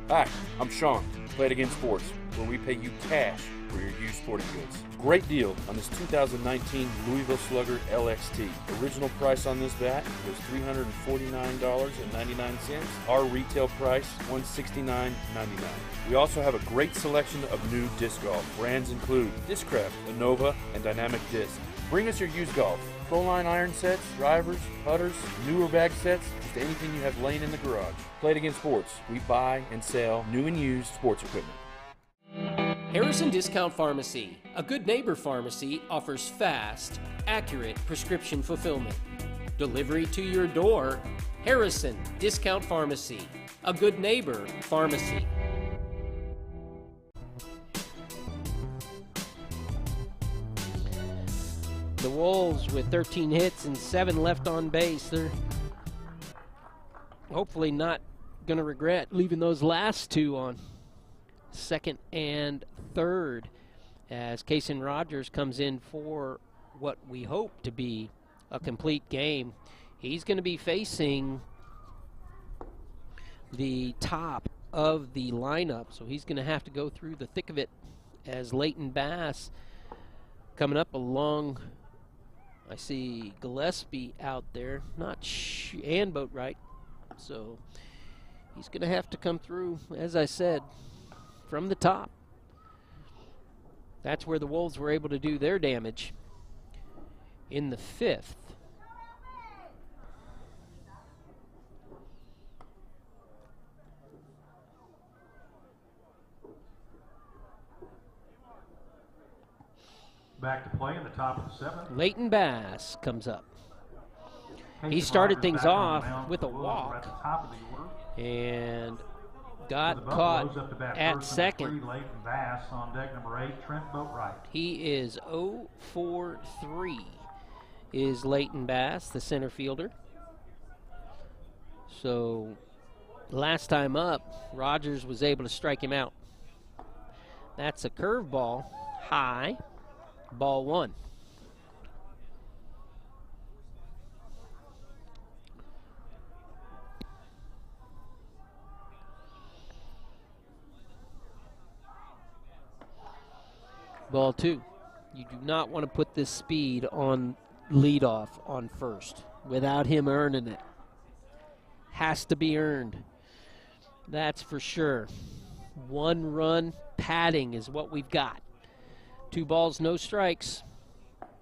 Hi, I'm Sean, Played Again Sports, where we pay you cash for your used sporting goods. Great deal on this 2019 Louisville Slugger LXT. Original price on this bat was $349.99. Our retail price, $169.99. We also have a great selection of new disc golf. Brands include Discraft, Innova, and Dynamic Disc. Bring us your used golf. Proline iron sets, drivers, putters, newer bag sets, just anything you have laying in the garage. Played Again Sports, we buy and sell new and used sports equipment. Harrison Discount Pharmacy, a good neighbor pharmacy, offers fast, accurate prescription fulfillment. Delivery to your door. Harrison Discount Pharmacy, a good neighbor pharmacy. The Wolves with 13 hits and 7 left on base. They're hopefully not going to regret leaving those last 2 on second and third as Kason Rogers comes in for what we hope to be a complete game. He's going to be facing the top of the lineup, so he's going to have to go through the thick of it as Leighton Bass coming up along. I see Gillespie out there, and Boatwright, so he's going to have to come through, as I said, from the top. That's where the Wolves were able to do their damage in the 5th. Back to play in the top of the 7th. Leighton Bass comes up. He started things off with a walk and got caught at second. Leighton Bass on deck number 8, Trent Boatwright. He is 0 for 3 is Leighton Bass, the center fielder. So last time up, Rogers was able to strike him out. That's a curveball, high, ball 1. Ball 2. You do not want to put this speed on leadoff on first without him earning it. Has to be earned. That's for sure. 1 run padding is what we've got. 2 balls, no strikes.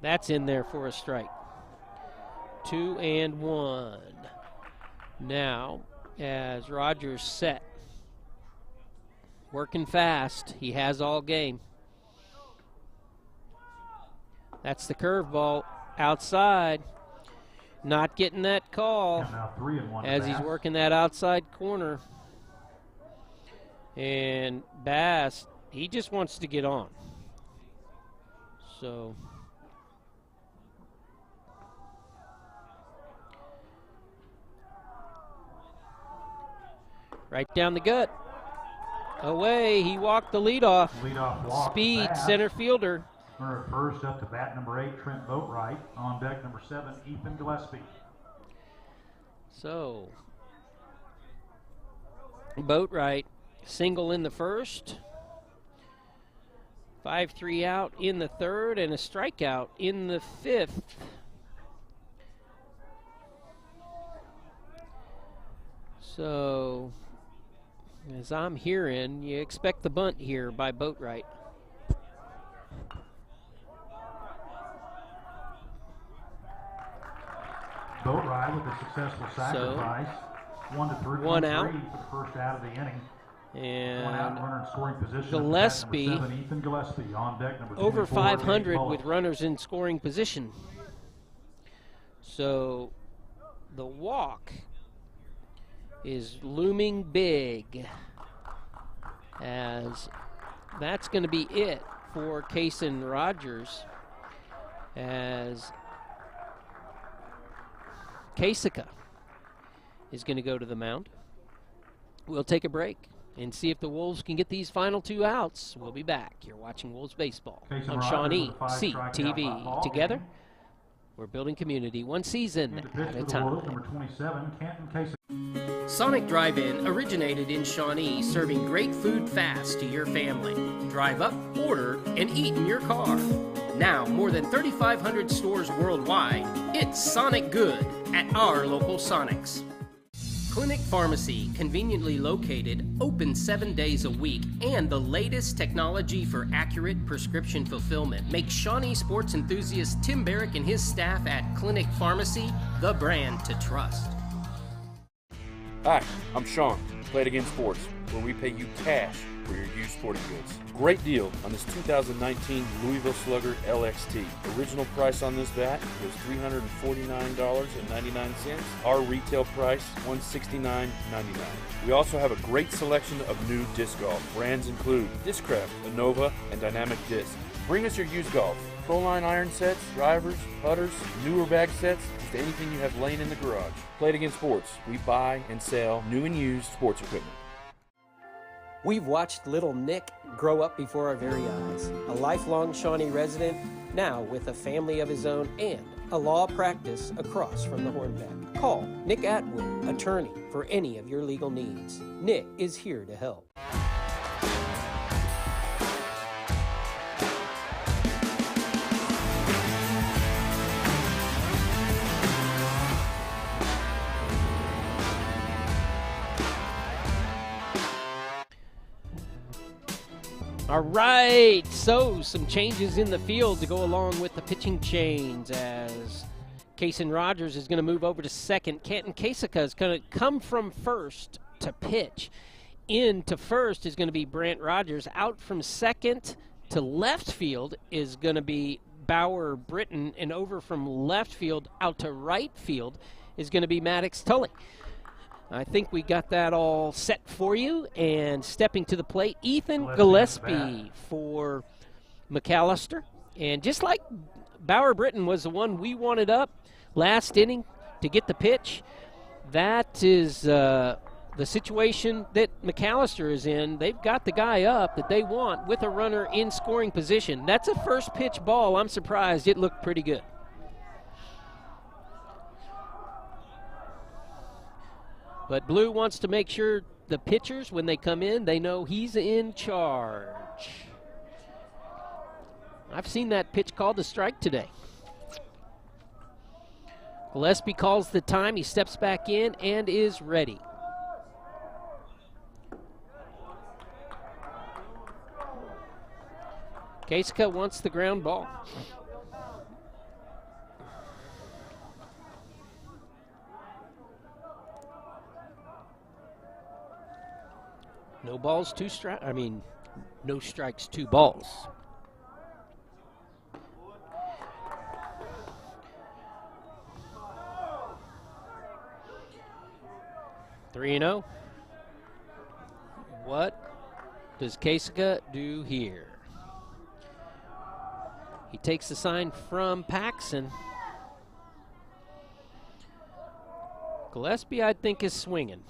That's in there for a strike. 2 and 1. Now, as Rogers set, working fast. He has all game. That's the curveball outside. Not getting that call as he's working that outside corner. And Bass, he just wants to get on. So right down the gut. Away, he walked the leadoff. Walk. Speed, center fielder. We're at first, up to bat number 8, Trent Boatwright. On deck number 7, Ethan Gillespie. So Boatwright single in the first. 5-3 out in the third and a strikeout in the 5th. So, as I'm hearing, you expect the bunt here by Boatwright. boat ride with a successful sacrifice. 1-3, one out. for the first out of the inning. And One out, runner in scoring position. Gillespie, Number 7, Ethan Gillespie, on deck, number over 24, 500 with runners in scoring position. So the walk is looming big, as that's going to be it for Kason Rogers, as Kasika is going to go to the mound. We'll take a break and see if the Wolves can get these final 2 outs. We'll be back. You're watching Wolves Baseball on Shawnee CTV. Together, we're building community one season at a time. Number 27, Canton Kasich. Sonic Drive-In originated in Shawnee, serving great food fast to your family. Drive up, order, and eat in your car. Now, more than 3,500 stores worldwide, it's Sonic Good at our local Sonics. Clinic Pharmacy, conveniently located, open 7 days a week, and the latest technology for accurate prescription fulfillment makes Shawnee sports enthusiast Tim Barrick and his staff at Clinic Pharmacy the brand to trust. Hi, I'm Sean, Play It Again Sports, where we pay you cash for your used sporting goods. Great deal on this 2019 Louisville Slugger LXT. Original price on this bat was $349.99. Our retail price, $169.99. We also have a great selection of new disc golf. Brands include Discraft, Innova, and Dynamic Disc. Bring us your used golf. Proline iron sets, drivers, putters, newer bag sets, just anything you have laying in the garage. Play It Again Sports. We buy and sell new and used sports equipment. We've watched little Nick grow up before our very eyes. A lifelong Shawnee resident, now with a family of his own and a law practice across from the Hornbeck. Call Nick Atwood, attorney, for any of your legal needs. Nick is here to help. All right, so some changes in the field to go along with the pitching change, as Kason Rogers is going to move over to second. Canton Kasika is going to come from first to pitch. In to first is going to be Brant Rogers. Out from second to left field is going to be Bauer Britton, and over from left field out to right field is going to be Maddox Tully. I think we got that all set for you. And stepping to the plate, Ethan Gillespie for McAlester. And just like Bauer Britton was the one we wanted up last inning to get the pitch, that is the situation that McAlester is in. They've got the guy up that they want with a runner in scoring position. That's a first pitch ball. I'm surprised. It looked pretty good. But Blue wants to make sure the pitchers, when they come in, they know he's in charge. I've seen that pitch called a strike today. Gillespie calls the time. He steps back in and is ready. Kasika wants the ground ball. No balls, no strikes, 2 balls. Three 3-0. What does Kasika do here? He takes the sign from Paxson. Gillespie, I think, is swinging.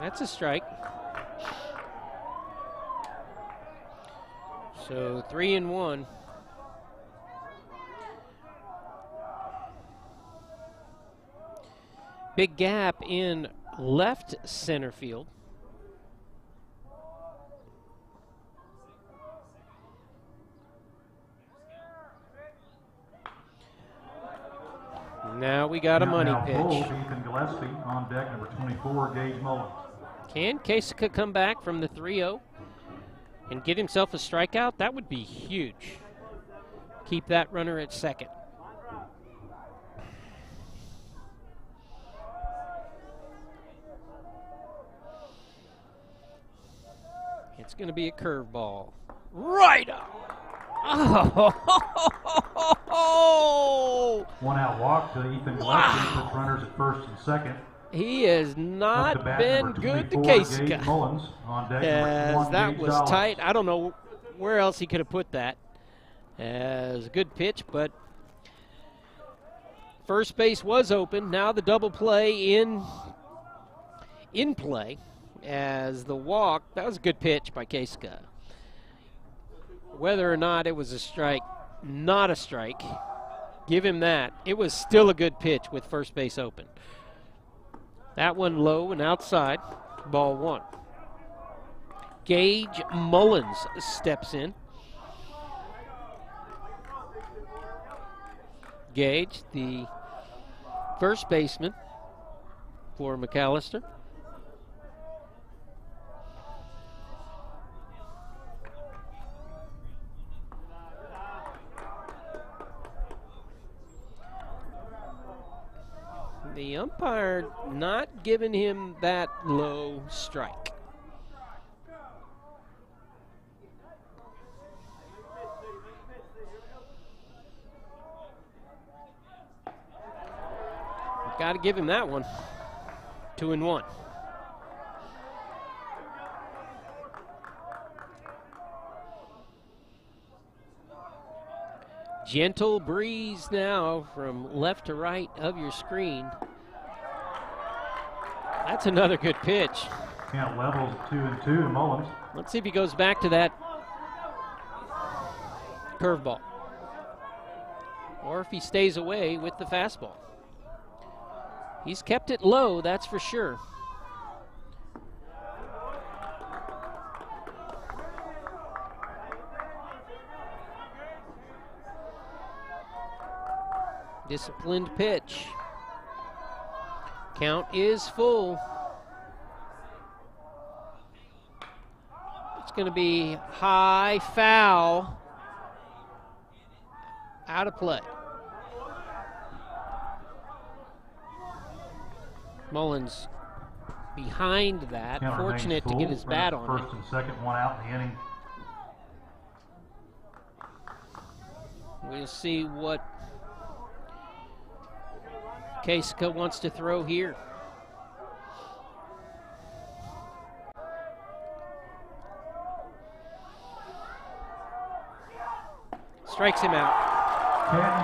That's a strike. So 3-1. Big gap in left center field. Now we got a money pitch. Ethan Gillespie on deck, number 24, Gage Mullins. Can Kasika come back from the 3-0 and get himself a strikeout? That would be huge. Keep that runner at second. It's going to be a curveball. Right on. Oh! One out walk to Ethan Gillespie, puts runners at first and second. He has not been good to Kasika. Mullins on deck As that was Dollars. tight. I don't know where else he could have put that. As a good pitch, but first base was open. Now the double play in play as the walk. That was a good pitch by Kasika. Whether or not it was a strike, not a strike, give him that. It was still a good pitch with first base open. That one low and outside, ball one. Gage Mullins steps in. Gage, the first baseman for McAlester. The umpire not giving him that low strike. Got to give him that one. 2-1. Gentle breeze now from left to right of your screen. That's another good pitch. Count levels at 2-2 to Mullins. Let's see if he goes back to that curveball, or if he stays away with the fastball. He's kept it low, that's for sure. Disciplined pitch. Count is full. It's going to be high foul. Out of play. Mullins behind that. Count Fortunate to get his bat on first and second, one out in the inning. We'll see what Kasika wants to throw here. Strikes him out.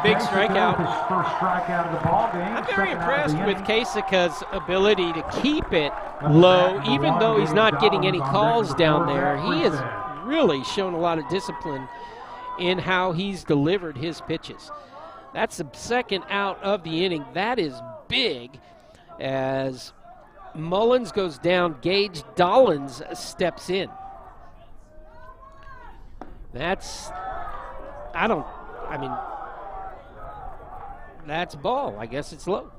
Big strikeout. His first strikeout of the ball game. I'm very impressed with Kasika's ability to keep it low, even though he's not getting any calls down there. He has really shown a lot of discipline in how he's delivered his pitches. That's the second out of the inning. That is big as Mullins goes down. Gage Dollins steps in. That's ball. I guess it's low.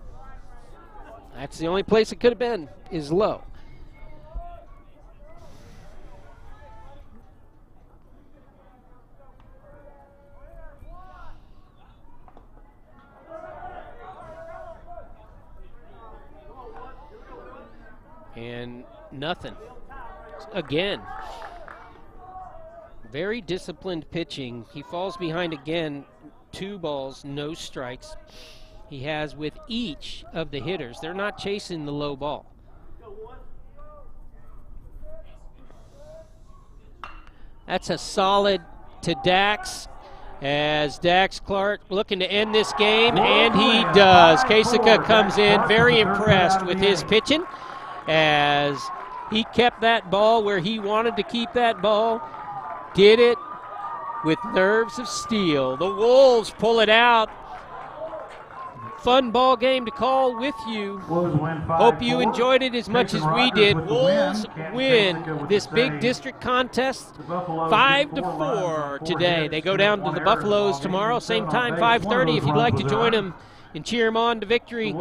That's the only place it could have been, is low. And nothing. Again, very disciplined pitching. He falls behind again. 2 balls, no strikes. He has with each of the hitters. They're not chasing the low ball. That's a solid to Dax, as Dax Clark looking to end this game, and he does. Kasika comes in very impressed with his pitching, as he kept that ball where he wanted to keep that ball. Did it with nerves of steel. The Wolves pull it out. Fun ball game to call with you. Hope you enjoyed it as much as we did. Wolves win this big district contest 5-4 today. They go down to the Buffaloes tomorrow, same time, 5:30. If you'd like to join them and cheer them on to victory,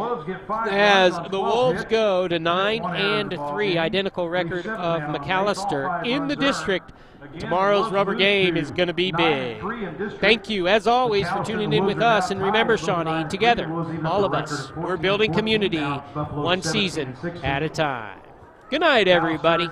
as the Wolves go to 9-3, identical record of McAlester in the district. Tomorrow's rubber game is going to be big. Thank you, as always, for tuning in with us. And remember, Shawnee, together, all of us, we're building community one season at a time. Good night, everybody.